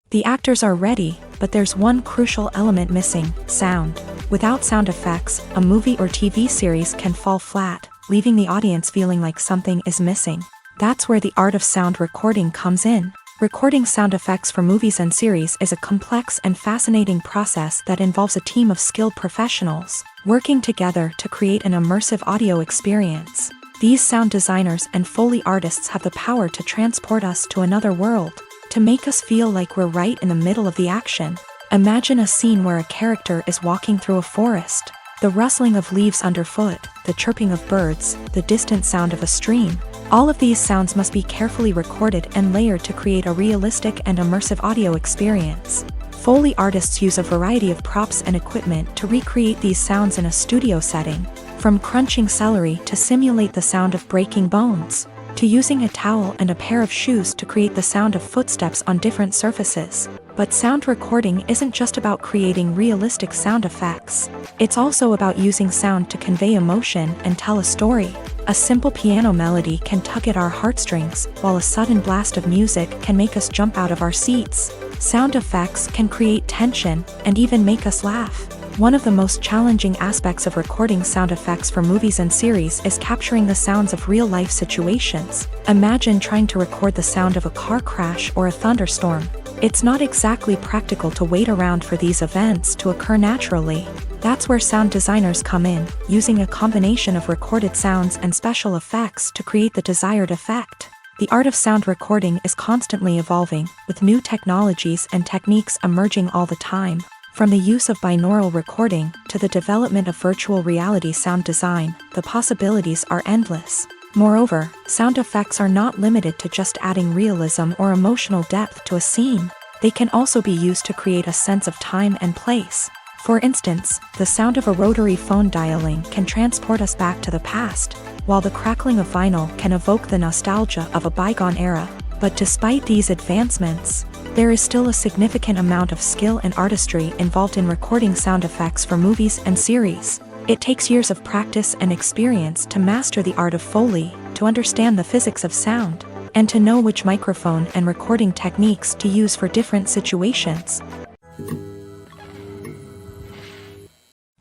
The actors are ready, but there's one crucial element missing: sound. Without sound effects, a movie or TV series can fall flat, leaving the audience feeling like something is missing. That's where the art of sound recording comes in. Recording sound effects for movies and series is a complex and fascinating process that involves a team of skilled professionals working together to create an immersive audio experience. These sound designers and Foley artists have the power to transport us to another world, to make us feel like we're right in the middle of the action. Imagine a scene where a character is walking through a forest. The rustling of leaves underfoot, the chirping of birds, the distant sound of a stream. All of these sounds must be carefully recorded and layered to create a realistic and immersive audio experience. Foley artists use a variety of props and equipment to recreate these sounds in a studio setting, from crunching celery to simulate the sound of breaking bones, to using a towel and a pair of shoes to create the sound of footsteps on different surfaces. But sound recording isn't just about creating realistic sound effects. It's also about using sound to convey emotion and tell a story. A simple piano melody can tug at our heartstrings, while a sudden blast of music can make us jump out of our seats. Sound effects can create tension and even make us laugh. One of the most challenging aspects of recording sound effects for movies and series is capturing the sounds of real-life situations. Imagine trying to record the sound of a car crash or a thunderstorm. It's not exactly practical to wait around for these events to occur naturally. That's where sound designers come in, using a combination of recorded sounds and special effects to create the desired effect. The art of sound recording is constantly evolving, with new technologies and techniques emerging all the time. From the use of binaural recording to the development of virtual reality sound design, the possibilities are endless. Moreover, sound effects are not limited to just adding realism or emotional depth to a scene. They can also be used to create a sense of time and place. For instance, the sound of a rotary phone dialing can transport us back to the past, while the crackling of vinyl can evoke the nostalgia of a bygone era. But despite these advancements, there is still a significant amount of skill and artistry involved in recording sound effects for movies and series. It takes years of practice and experience to master the art of Foley, to understand the physics of sound, and to know which microphone and recording techniques to use for different situations.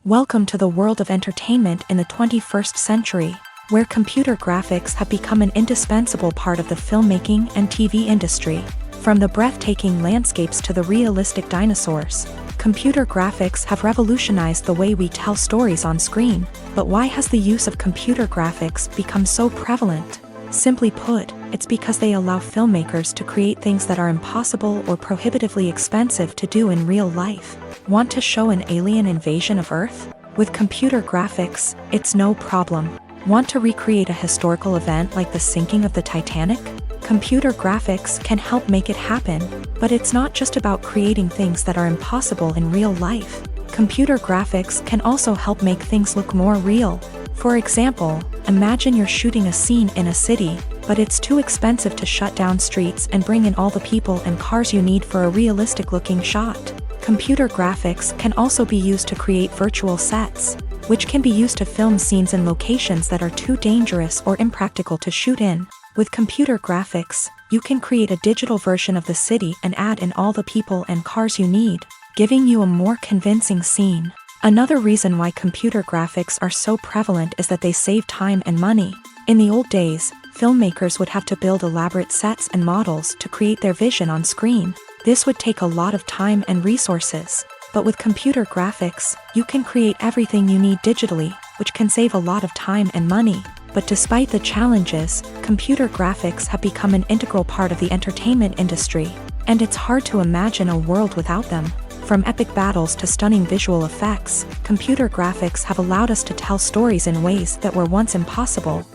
Welcome to the world of entertainment in the 21st century, where computer graphics have become an indispensable part of the filmmaking and TV industry. From the breathtaking landscapes to the realistic dinosaurs, computer graphics have revolutionized the way we tell stories on screen. But why has the use of computer graphics become so prevalent? Simply put, it's because they allow filmmakers to create things that are impossible or prohibitively expensive to do in real life. Want to show an alien invasion of Earth? With computer graphics, it's no problem. Want to recreate a historical event like the sinking of the Titanic? Computer graphics can help make it happen, but it's not just about creating things that are impossible in real life. Computer graphics can also help make things look more real. For example, imagine you're shooting a scene in a city, but it's too expensive to shut down streets and bring in all the people and cars you need for a realistic-looking shot. Computer graphics can also be used to create virtual sets, which can be used to film scenes in locations that are too dangerous or impractical to shoot in. With computer graphics, you can create a digital version of the city and add in all the people and cars you need, giving you a more convincing scene. Another reason why computer graphics are so prevalent is that they save time and money. In the old days, filmmakers would have to build elaborate sets and models to create their vision on screen. This would take a lot of time and resources. But with computer graphics, you can create everything you need digitally, which can save a lot of time and money. But despite the challenges, computer graphics have become an integral part of the entertainment industry, and it's hard to imagine a world without them. From epic battles to stunning visual effects, computer graphics have allowed us to tell stories in ways that were once impossible.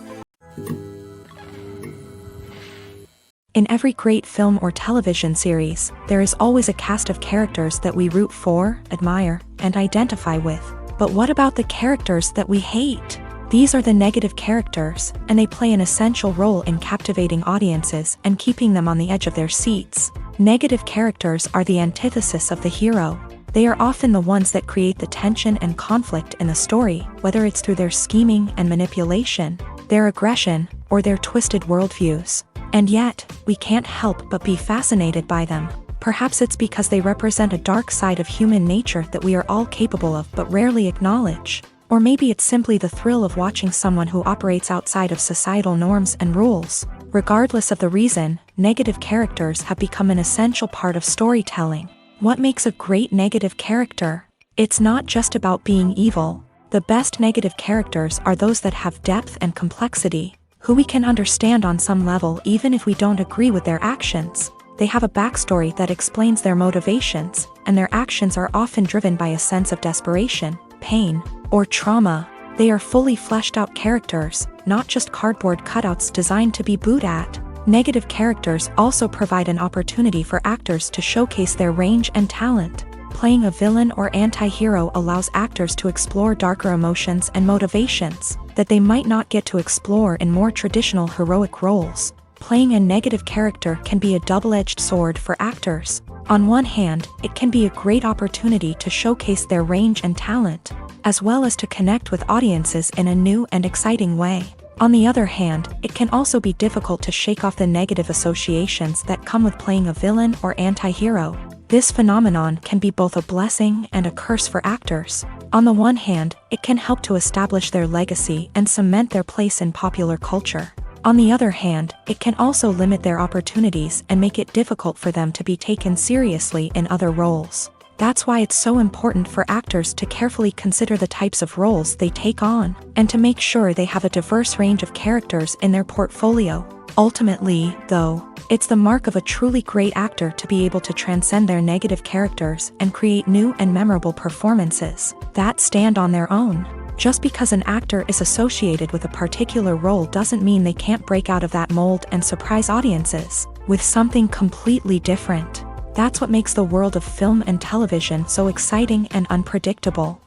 In every great film or television series, there is always a cast of characters that we root for, admire, and identify with. But what about the characters that we hate? These are the negative characters, and they play an essential role in captivating audiences and keeping them on the edge of their seats. Negative characters are the antithesis of the hero. They are often the ones that create the tension and conflict in the story, whether it's through their scheming and manipulation, their aggression, or their twisted worldviews. And yet, we can't help but be fascinated by them. Perhaps it's because they represent a dark side of human nature that we are all capable of but rarely acknowledge. Or maybe it's simply the thrill of watching someone who operates outside of societal norms and rules. Regardless of the reason, negative characters have become an essential part of storytelling. What makes a great negative character? It's not just about being evil. The best negative characters are those that have depth and complexity, who we can understand on some level even if we don't agree with their actions. They have a backstory that explains their motivations, and their actions are often driven by a sense of desperation, pain, or trauma. They are fully fleshed out characters, not just cardboard cutouts designed to be booed at. Negative characters also provide an opportunity for actors to showcase their range and talent. Playing a villain or anti-hero allows actors to explore darker emotions and motivations that they might not get to explore in more traditional heroic roles. Playing a negative character can be a double-edged sword for actors. On one hand, it can be a great opportunity to showcase their range and talent, as well as to connect with audiences in a new and exciting way. On the other hand, it can also be difficult to shake off the negative associations that come with playing a villain or anti-hero. This phenomenon can be both a blessing and a curse for actors. On the one hand, it can help to establish their legacy and cement their place in popular culture. On the other hand, it can also limit their opportunities and make it difficult for them to be taken seriously in other roles. That's why it's so important for actors to carefully consider the types of roles they take on, and to make sure they have a diverse range of characters in their portfolio. Ultimately, though, it's the mark of a truly great actor to be able to transcend their negative characters and create new and memorable performances that stand on their own. Just because an actor is associated with a particular role doesn't mean they can't break out of that mold and surprise audiences with something completely different. That's what makes the world of film and television so exciting and unpredictable.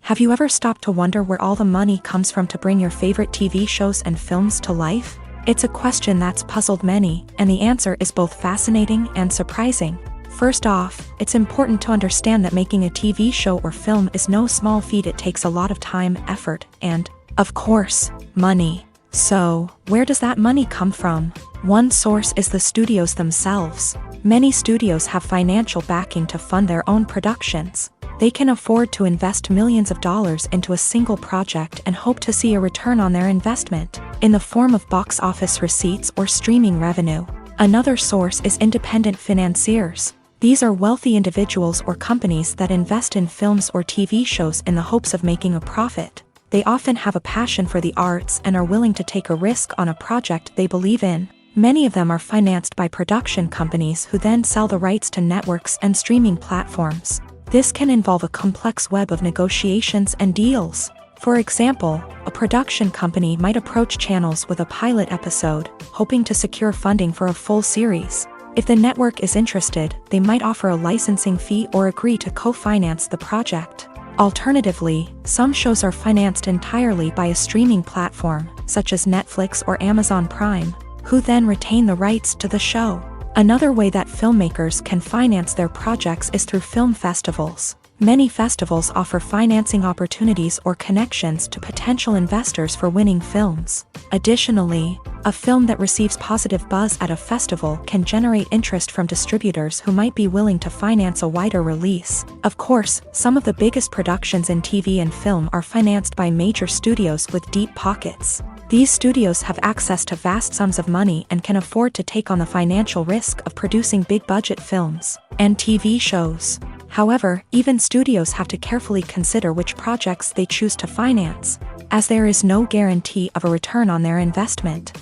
Have you ever stopped to wonder where all the money comes from to bring your favorite TV shows and films to life? It's a question that's puzzled many, and the answer is both fascinating and surprising. First off, it's important to understand that making a TV show or film is no small feat. It takes a lot of time, effort, and, of course, money. So, where does that money come from? One source is the studios themselves. Many studios have financial backing to fund their own productions. They can afford to invest millions of dollars into a single project and hope to see a return on their investment, in the form of box office receipts or streaming revenue. Another source is independent financiers. These are wealthy individuals or companies that invest in films or TV shows in the hopes of making a profit. They often have a passion for the arts and are willing to take a risk on a project they believe in. Many of them are financed by production companies who then sell the rights to networks and streaming platforms. This can involve a complex web of negotiations and deals. For example, a production company might approach channels with a pilot episode, hoping to secure funding for a full series. If the network is interested, they might offer a licensing fee or agree to co-finance the project. Alternatively, some shows are financed entirely by a streaming platform, such as Netflix or Amazon Prime, who then retain the rights to the show. Another way that filmmakers can finance their projects is through film festivals. Many festivals offer financing opportunities or connections to potential investors for winning films. Additionally, a film that receives positive buzz at a festival can generate interest from distributors who might be willing to finance a wider release. Of course, some of the biggest productions in TV and film are financed by major studios with deep pockets. These studios have access to vast sums of money and can afford to take on the financial risk of producing big-budget films and TV shows. However, even studios have to carefully consider which projects they choose to finance, as there is no guarantee of a return on their investment.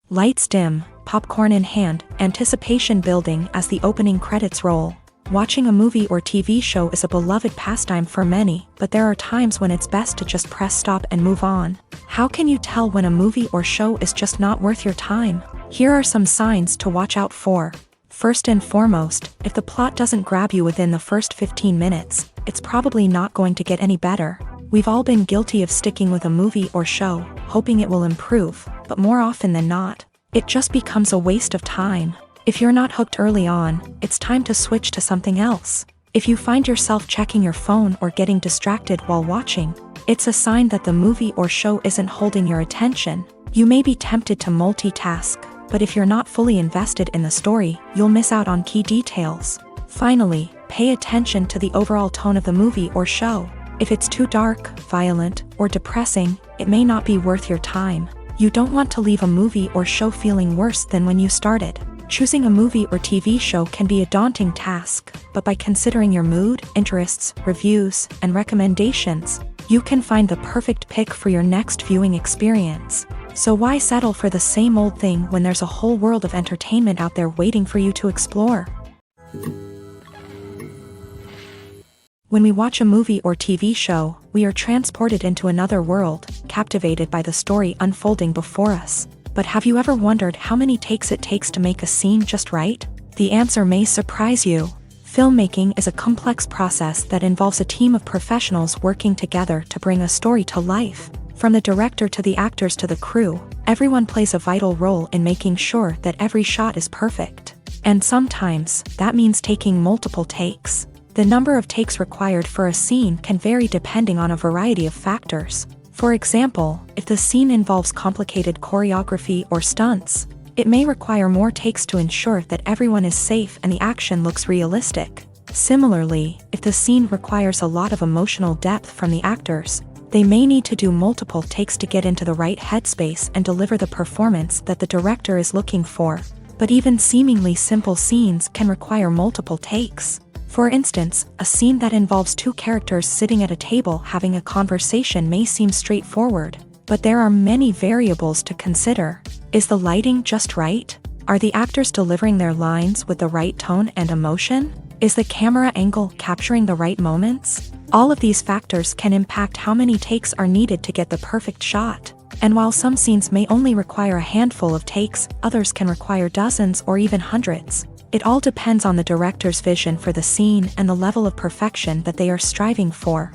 Lights dim, popcorn in hand, anticipation building as the opening credits roll. Watching a movie or TV show is a beloved pastime for many, but there are times when it's best to just press stop and move on. How can you tell when a movie or show is just not worth your time? Here are some signs to watch out for. First and foremost, if the plot doesn't grab you within the first 15 minutes, it's probably not going to get any better. We've all been guilty of sticking with a movie or show, hoping it will improve, but more often than not, it just becomes a waste of time. If you're not hooked early on, it's time to switch to something else. If you find yourself checking your phone or getting distracted while watching, it's a sign that the movie or show isn't holding your attention. You may be tempted to multitask, but if you're not fully invested in the story, you'll miss out on key details. Finally, pay attention to the overall tone of the movie or show. If it's too dark, violent, or depressing, it may not be worth your time. You don't want to leave a movie or show feeling worse than when you started. Choosing a movie or TV show can be a daunting task, but by considering your mood, interests, reviews, and recommendations, you can find the perfect pick for your next viewing experience. So why settle for the same old thing when there's a whole world of entertainment out there waiting for you to explore? When we watch a movie or TV show, we are transported into another world, captivated by the story unfolding before us. But have you ever wondered how many takes it takes to make a scene just right? The answer may surprise you. Filmmaking is a complex process that involves a team of professionals working together to bring a story to life. From the director to the actors to the crew, everyone plays a vital role in making sure that every shot is perfect. And sometimes, that means taking multiple takes. The number of takes required for a scene can vary depending on a variety of factors. For example, if the scene involves complicated choreography or stunts, it may require more takes to ensure that everyone is safe and the action looks realistic. Similarly, if the scene requires a lot of emotional depth from the actors, they may need to do multiple takes to get into the right headspace and deliver the performance that the director is looking for. But even seemingly simple scenes can require multiple takes. For instance, a scene that involves two characters sitting at a table having a conversation may seem straightforward, but there are many variables to consider. Is the lighting just right? Are the actors delivering their lines with the right tone and emotion? Is the camera angle capturing the right moments? All of these factors can impact how many takes are needed to get the perfect shot. And while some scenes may only require a handful of takes, others can require dozens or even hundreds. It all depends on the director's vision for the scene and the level of perfection that they are striving for.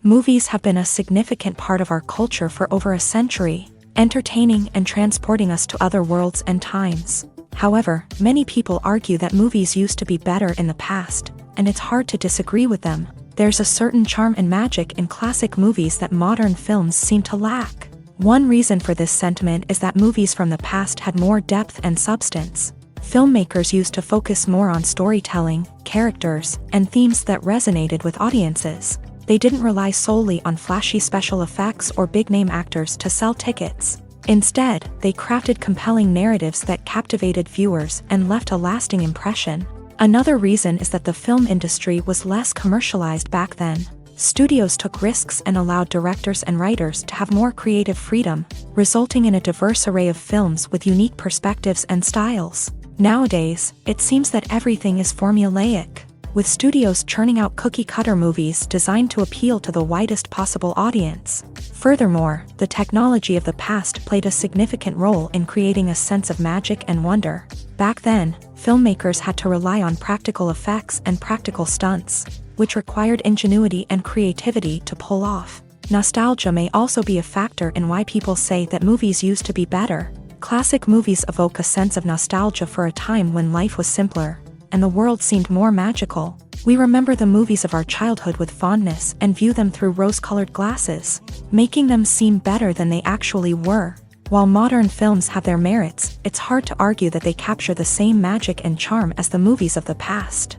Movies have been a significant part of our culture for over a century, entertaining and transporting us to other worlds and times. However, many people argue that movies used to be better in the past, and it's hard to disagree with them. There's a certain charm and magic in classic movies that modern films seem to lack. One reason for this sentiment is that movies from the past had more depth and substance. Filmmakers used to focus more on storytelling, characters, and themes that resonated with audiences. They didn't rely solely on flashy special effects or big-name actors to sell tickets. Instead, they crafted compelling narratives that captivated viewers and left a lasting impression. Another reason is that the film industry was less commercialized back then. Studios took risks and allowed directors and writers to have more creative freedom, resulting in a diverse array of films with unique perspectives and styles. Nowadays, it seems that everything is formulaic, with studios churning out cookie-cutter movies designed to appeal to the widest possible audience. Furthermore, the technology of the past played a significant role in creating a sense of magic and wonder. Back then, filmmakers had to rely on practical effects and practical stunts, which required ingenuity and creativity to pull off. Nostalgia may also be a factor in why people say that movies used to be better. Classic movies evoke a sense of nostalgia for a time when life was simpler, and the world seemed more magical. We remember the movies of our childhood with fondness and view them through rose-colored glasses, making them seem better than they actually were. While modern films have their merits, it's hard to argue that they capture the same magic and charm as the movies of the past.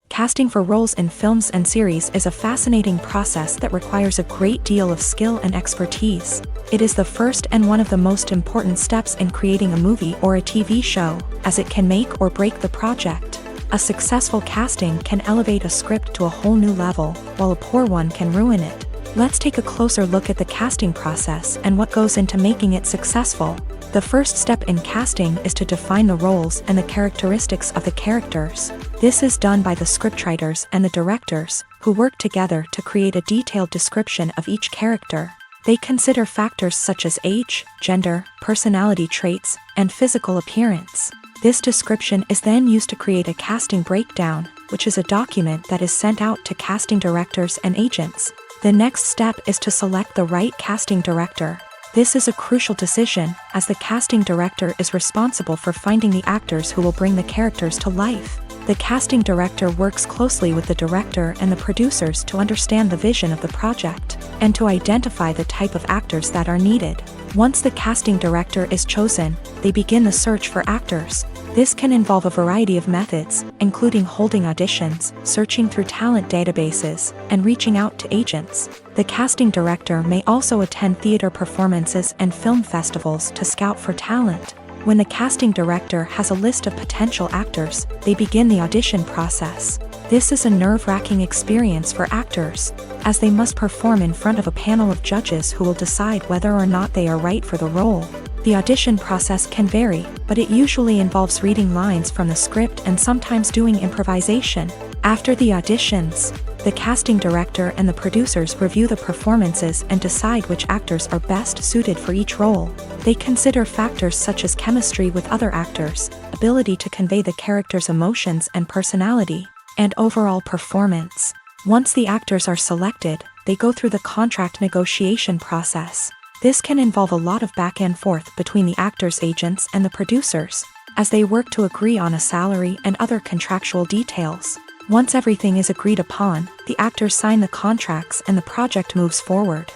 Casting for roles in films and series is a fascinating process that requires a great deal of skill and expertise. It is the first and one of the most important steps in creating a movie or a TV show, as it can make or break the project. A successful casting can elevate a script to a whole new level, while a poor one can ruin it. Let's take a closer look at the casting process and what goes into making it successful. The first step in casting is to define the roles and the characteristics of the characters. This is done by the scriptwriters and the directors, who work together to create a detailed description of each character. They consider factors such as age, gender, personality traits, and physical appearance. This description is then used to create a casting breakdown, which is a document that is sent out to casting directors and agents. The next step is to select the right casting director. This is a crucial decision, as the casting director is responsible for finding the actors who will bring the characters to life. The casting director works closely with the director and the producers to understand the vision of the project, and to identify the type of actors that are needed. Once the casting director is chosen, they begin the search for actors. This can involve a variety of methods, including holding auditions, searching through talent databases, and reaching out to agents. The casting director may also attend theater performances and film festivals to scout for talent. When the casting director has a list of potential actors, they begin the audition process. This is a nerve-wracking experience for actors, as they must perform in front of a panel of judges who will decide whether or not they are right for the role. The audition process can vary, but it usually involves reading lines from the script and sometimes doing improvisation. After the auditions, the casting director and the producers review the performances and decide which actors are best suited for each role. They consider factors such as chemistry with other actors, ability to convey the character's emotions and personality, and overall performance. Once the actors are selected, they go through the contract negotiation process. This can involve a lot of back and forth between the actors' agents and the producers, as they work to agree on a salary and other contractual details. Once everything is agreed upon, the actors sign the contracts and the project moves forward.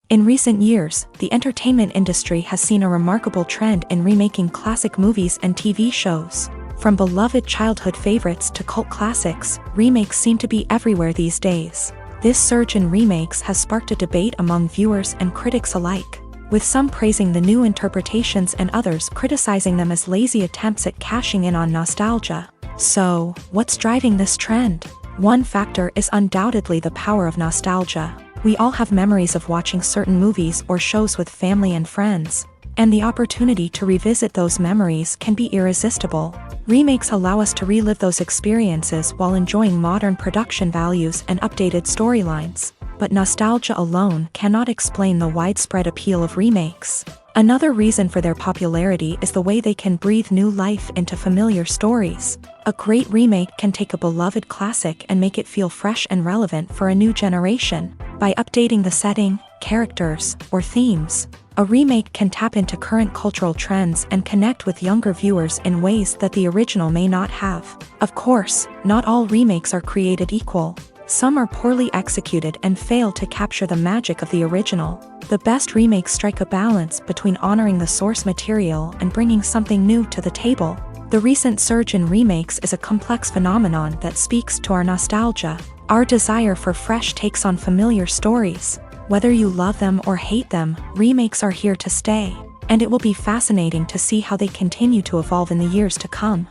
In recent years, the entertainment industry has seen a remarkable trend in remaking classic movies and TV shows. From beloved childhood favorites to cult classics, remakes seem to be everywhere these days. This surge in remakes has sparked a debate among viewers and critics alike, with some praising the new interpretations and others criticizing them as lazy attempts at cashing in on nostalgia. So, what's driving this trend? One factor is undoubtedly the power of nostalgia. We all have memories of watching certain movies or shows with family and friends, and the opportunity to revisit those memories can be irresistible. Remakes allow us to relive those experiences while enjoying modern production values and updated storylines. But nostalgia alone cannot explain the widespread appeal of remakes. Another reason for their popularity is the way they can breathe new life into familiar stories. A great remake can take a beloved classic and make it feel fresh and relevant for a new generation. By updating the setting, characters, or themes, a remake can tap into current cultural trends and connect with younger viewers in ways that the original may not have. Of course, not all remakes are created equal. Some are poorly executed and fail to capture the magic of the original. The best remakes strike a balance between honoring the source material and bringing something new to the table. The recent surge in remakes is a complex phenomenon that speaks to our nostalgia, our desire for fresh takes on familiar stories. Whether you love them or hate them, remakes are here to stay, and it will be fascinating to see how they continue to evolve in the years to come.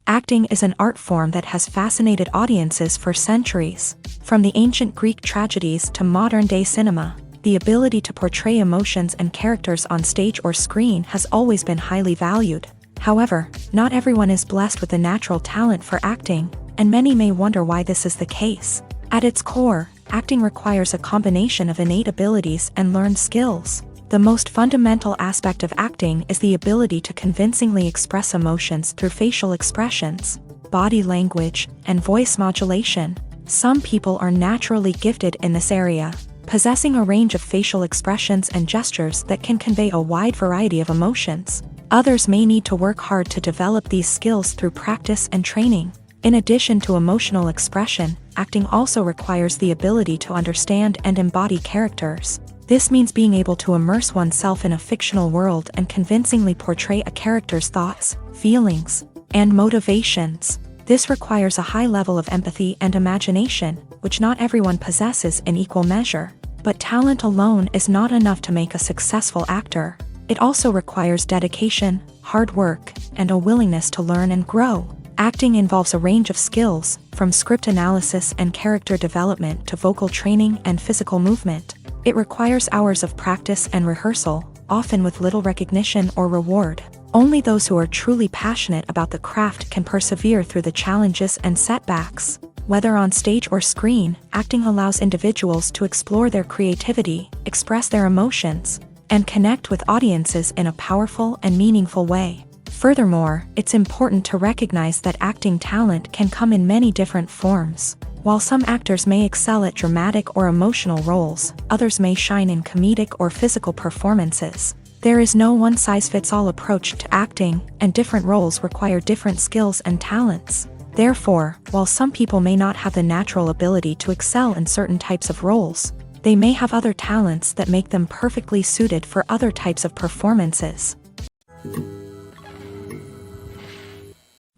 Acting is an art form that has fascinated audiences for centuries. From the ancient Greek tragedies to modern-day cinema, the ability to portray emotions and characters on stage or screen has always been highly valued. However, not everyone is blessed with the natural talent for acting, and many may wonder why this is the case. At its core, acting requires a combination of innate abilities and learned skills. The most fundamental aspect of acting is the ability to convincingly express emotions through facial expressions, body language, and voice modulation. Some people are naturally gifted in this area, possessing a range of facial expressions and gestures that can convey a wide variety of emotions. Others may need to work hard to develop these skills through practice and training. In addition to emotional expression, acting also requires the ability to understand and embody characters. This means being able to immerse oneself in a fictional world and convincingly portray a character's thoughts, feelings, and motivations. This requires a high level of empathy and imagination, which not everyone possesses in equal measure. But talent alone is not enough to make a successful actor. It also requires dedication, hard work, and a willingness to learn and grow. Acting involves a range of skills, from script analysis and character development to vocal training and physical movement. It requires hours of practice and rehearsal, often with little recognition or reward. Only those who are truly passionate about the craft can persevere through the challenges and setbacks. Whether on stage or screen, acting allows individuals to explore their creativity, express their emotions, and connect with audiences in a powerful and meaningful way. Furthermore, it's important to recognize that acting talent can come in many different forms. While some actors may excel at dramatic or emotional roles, others may shine in comedic or physical performances. There is no one-size-fits-all approach to acting, and different roles require different skills and talents. Therefore, while some people may not have the natural ability to excel in certain types of roles, they may have other talents that make them perfectly suited for other types of performances.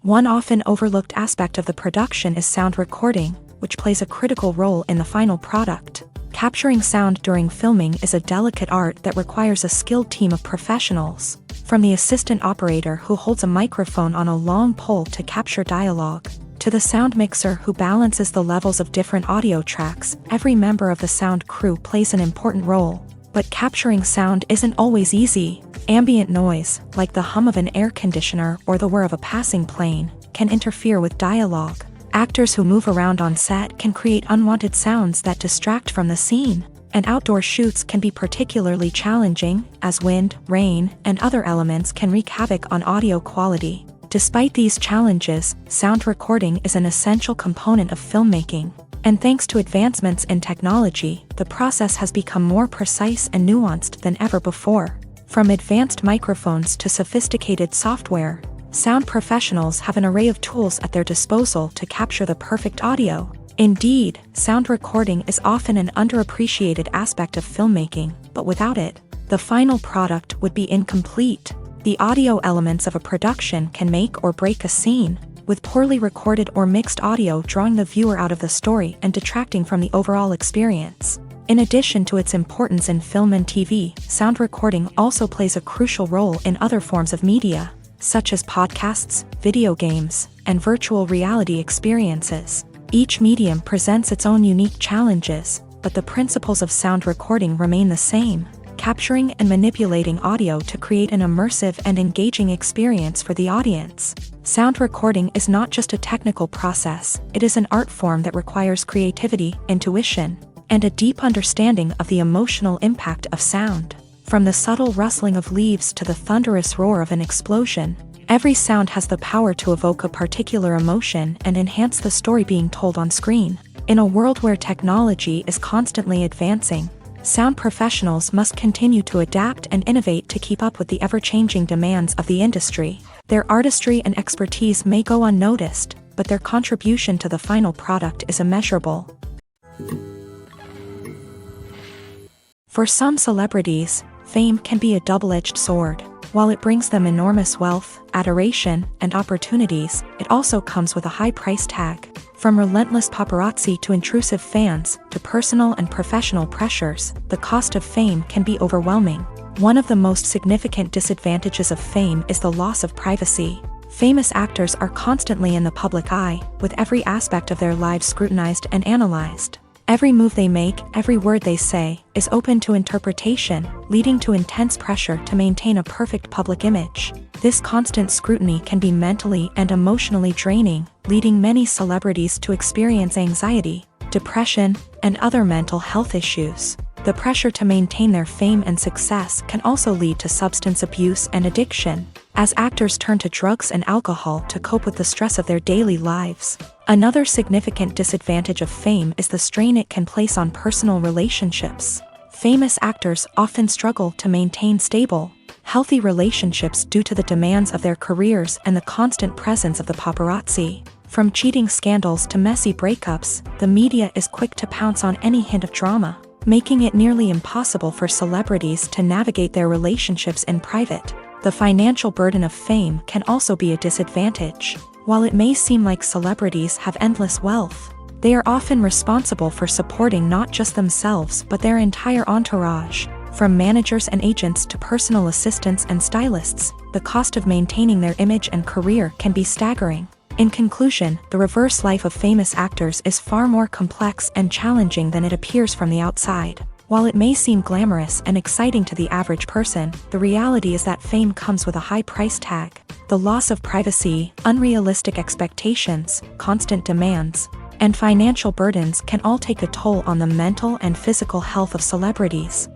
One often overlooked aspect of the production is sound recording, which plays a critical role in the final product. Capturing sound during filming is a delicate art that requires a skilled team of professionals. From the assistant operator who holds a microphone on a long pole to capture dialogue, to the sound mixer who balances the levels of different audio tracks, every member of the sound crew plays an important role. But capturing sound isn't always easy. Ambient noise, like the hum of an air conditioner or the whir of a passing plane, can interfere with dialogue. Actors who move around on set can create unwanted sounds that distract from the scene, and outdoor shoots can be particularly challenging, as wind, rain, and other elements can wreak havoc on audio quality. Despite these challenges, sound recording is an essential component of filmmaking, and thanks to advancements in technology, the process has become more precise and nuanced than ever before. From advanced microphones to sophisticated software, sound professionals have an array of tools at their disposal to capture the perfect audio. Indeed, sound recording is often an underappreciated aspect of filmmaking, but without it, the final product would be incomplete. The audio elements of a production can make or break a scene, with poorly recorded or mixed audio drawing the viewer out of the story and detracting from the overall experience. In addition to its importance in film and TV, sound recording also plays a crucial role in other forms of media, such as podcasts, video games, and virtual reality experiences. Each medium presents its own unique challenges, but the principles of sound recording remain the same, capturing and manipulating audio to create an immersive and engaging experience for the audience. Sound recording is not just a technical process, it is an art form that requires creativity, intuition, and a deep understanding of the emotional impact of sound. From the subtle rustling of leaves to the thunderous roar of an explosion, every sound has the power to evoke a particular emotion and enhance the story being told on screen. In a world where technology is constantly advancing, sound professionals must continue to adapt and innovate to keep up with the ever-changing demands of the industry. Their artistry and expertise may go unnoticed, but their contribution to the final product is immeasurable. For some celebrities, fame can be a double-edged sword. While it brings them enormous wealth, adoration, and opportunities, it also comes with a high price tag. From relentless paparazzi to intrusive fans, to personal and professional pressures, the cost of fame can be overwhelming. One of the most significant disadvantages of fame is the loss of privacy. Famous actors are constantly in the public eye, with every aspect of their lives scrutinized and analyzed. Every move they make, every word they say, is open to interpretation, leading to intense pressure to maintain a perfect public image. This constant scrutiny can be mentally and emotionally draining, leading many celebrities to experience anxiety, depression, and other mental health issues. The pressure to maintain their fame and success can also lead to substance abuse and addiction, as actors turn to drugs and alcohol to cope with the stress of their daily lives. Another significant disadvantage of fame is the strain it can place on personal relationships. Famous actors often struggle to maintain stable, healthy relationships due to the demands of their careers and the constant presence of the paparazzi. From cheating scandals to messy breakups, the media is quick to pounce on any hint of drama, making it nearly impossible for celebrities to navigate their relationships in private. The financial burden of fame can also be a disadvantage. While it may seem like celebrities have endless wealth, they are often responsible for supporting not just themselves but their entire entourage. From managers and agents to personal assistants and stylists, the cost of maintaining their image and career can be staggering. In conclusion, the reverse life of famous actors is far more complex and challenging than it appears from the outside. While it may seem glamorous and exciting to the average person, the reality is that fame comes with a high price tag. The loss of privacy, unrealistic expectations, constant demands, and financial burdens can all take a toll on the mental and physical health of celebrities.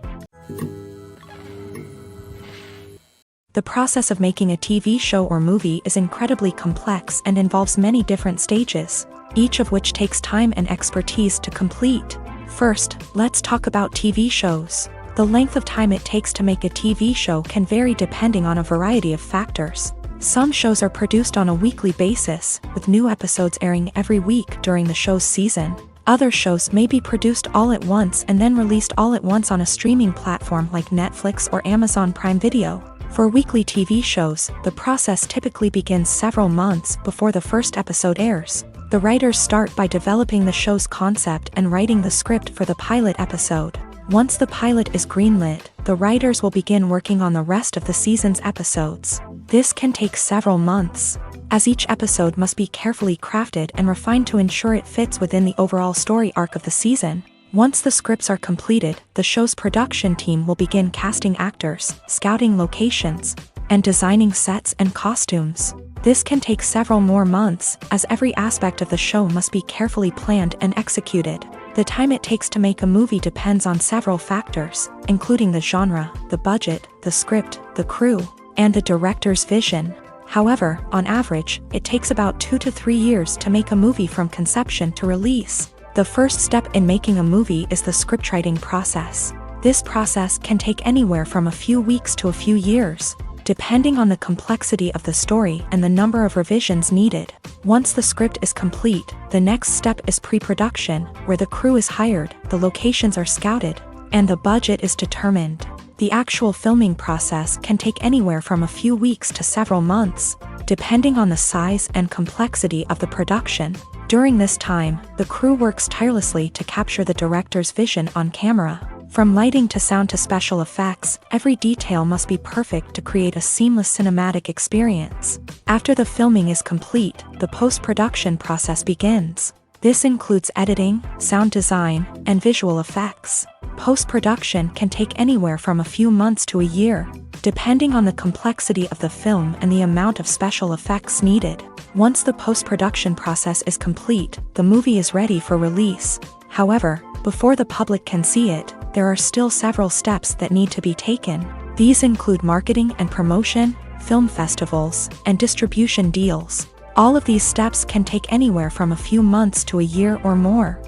The process of making a TV show or movie is incredibly complex and involves many different stages, each of which takes time and expertise to complete. First, let's talk about TV shows. The length of time it takes to make a TV show can vary depending on a variety of factors. Some shows are produced on a weekly basis, with new episodes airing every week during the show's season. Other shows may be produced all at once and then released all at once on a streaming platform like Netflix or Amazon Prime Video. For weekly TV shows, the process typically begins several months before the first episode airs. The writers start by developing the show's concept and writing the script for the pilot episode. Once the pilot is greenlit, the writers will begin working on the rest of the season's episodes. This can take several months, as each episode must be carefully crafted and refined to ensure it fits within the overall story arc of the season. Once the scripts are completed, the show's production team will begin casting actors, scouting locations, and designing sets and costumes. This can take several more months, as every aspect of the show must be carefully planned and executed. The time it takes to make a movie depends on several factors, including the genre, the budget, the script, the crew, and the director's vision. However, on average, it takes about 2 to 3 years to make a movie from conception to release. The first step in making a movie is the scriptwriting process. This process can take anywhere from a few weeks to a few years, depending on the complexity of the story and the number of revisions needed. Once the script is complete, the next step is pre-production, where the crew is hired, the locations are scouted, and the budget is determined. The actual filming process can take anywhere from a few weeks to several months, depending on the size and complexity of the production. During this time, the crew works tirelessly to capture the director's vision on camera. From lighting to sound to special effects, every detail must be perfect to create a seamless cinematic experience. After the filming is complete, the post-production process begins. This includes editing, sound design, and visual effects. Post-production can take anywhere from a few months to a year, depending on the complexity of the film and the amount of special effects needed. Once the post-production process is complete, the movie is ready for release. However, before the public can see it, there are still several steps that need to be taken. These include marketing and promotion, film festivals, and distribution deals. All of these steps can take anywhere from a few months to a year or more.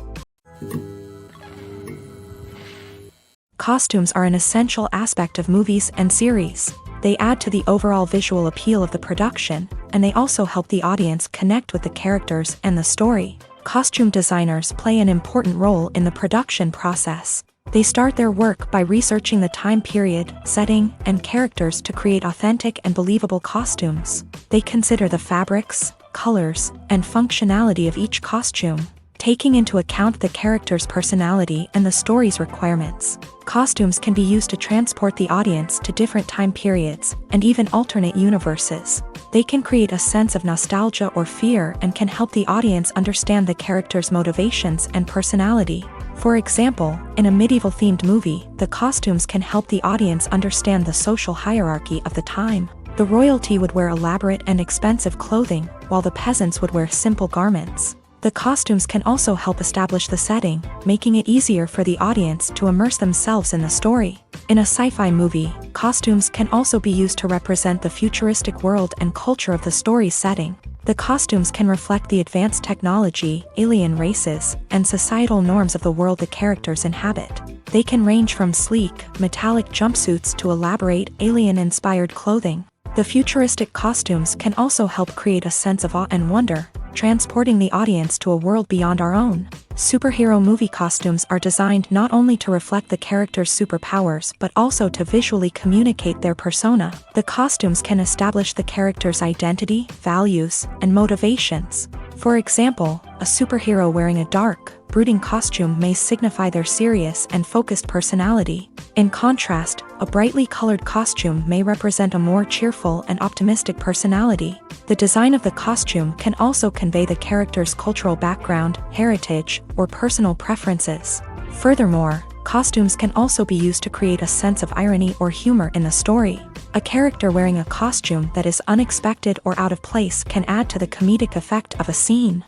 Costumes are an essential aspect of movies and series. They add to the overall visual appeal of the production, and they also help the audience connect with the characters and the story. Costume designers play an important role in the production process. They start their work by researching the time period, setting, and characters to create authentic and believable costumes. They consider the fabrics, colors, and functionality of each costume, taking into account the character's personality and the story's requirements. Costumes can be used to transport the audience to different time periods and even alternate universes. They can create a sense of nostalgia or fear and can help the audience understand the character's motivations and personality. For example, in a medieval-themed movie, the costumes can help the audience understand the social hierarchy of the time. The royalty would wear elaborate and expensive clothing, while the peasants would wear simple garments. The costumes can also help establish the setting, making it easier for the audience to immerse themselves in the story. In a sci-fi movie, costumes can also be used to represent the futuristic world and culture of the story's setting. The costumes can reflect the advanced technology, alien races, and societal norms of the world the characters inhabit. They can range from sleek, metallic jumpsuits to elaborate, alien-inspired clothing. The futuristic costumes can also help create a sense of awe and wonder, transporting the audience to a world beyond our own. Superhero movie costumes are designed not only to reflect the character's superpowers but also to visually communicate their persona. The costumes can establish the character's identity, values, and motivations. For example, a superhero wearing a dark, brooding costume may signify their serious and focused personality. In contrast, a brightly colored costume may represent a more cheerful and optimistic personality. The design of the costume can also convey the character's cultural background, heritage, or personal preferences. Furthermore, costumes can also be used to create a sense of irony or humor in the story. A character wearing a costume that is unexpected or out of place can add to the comedic effect of a scene.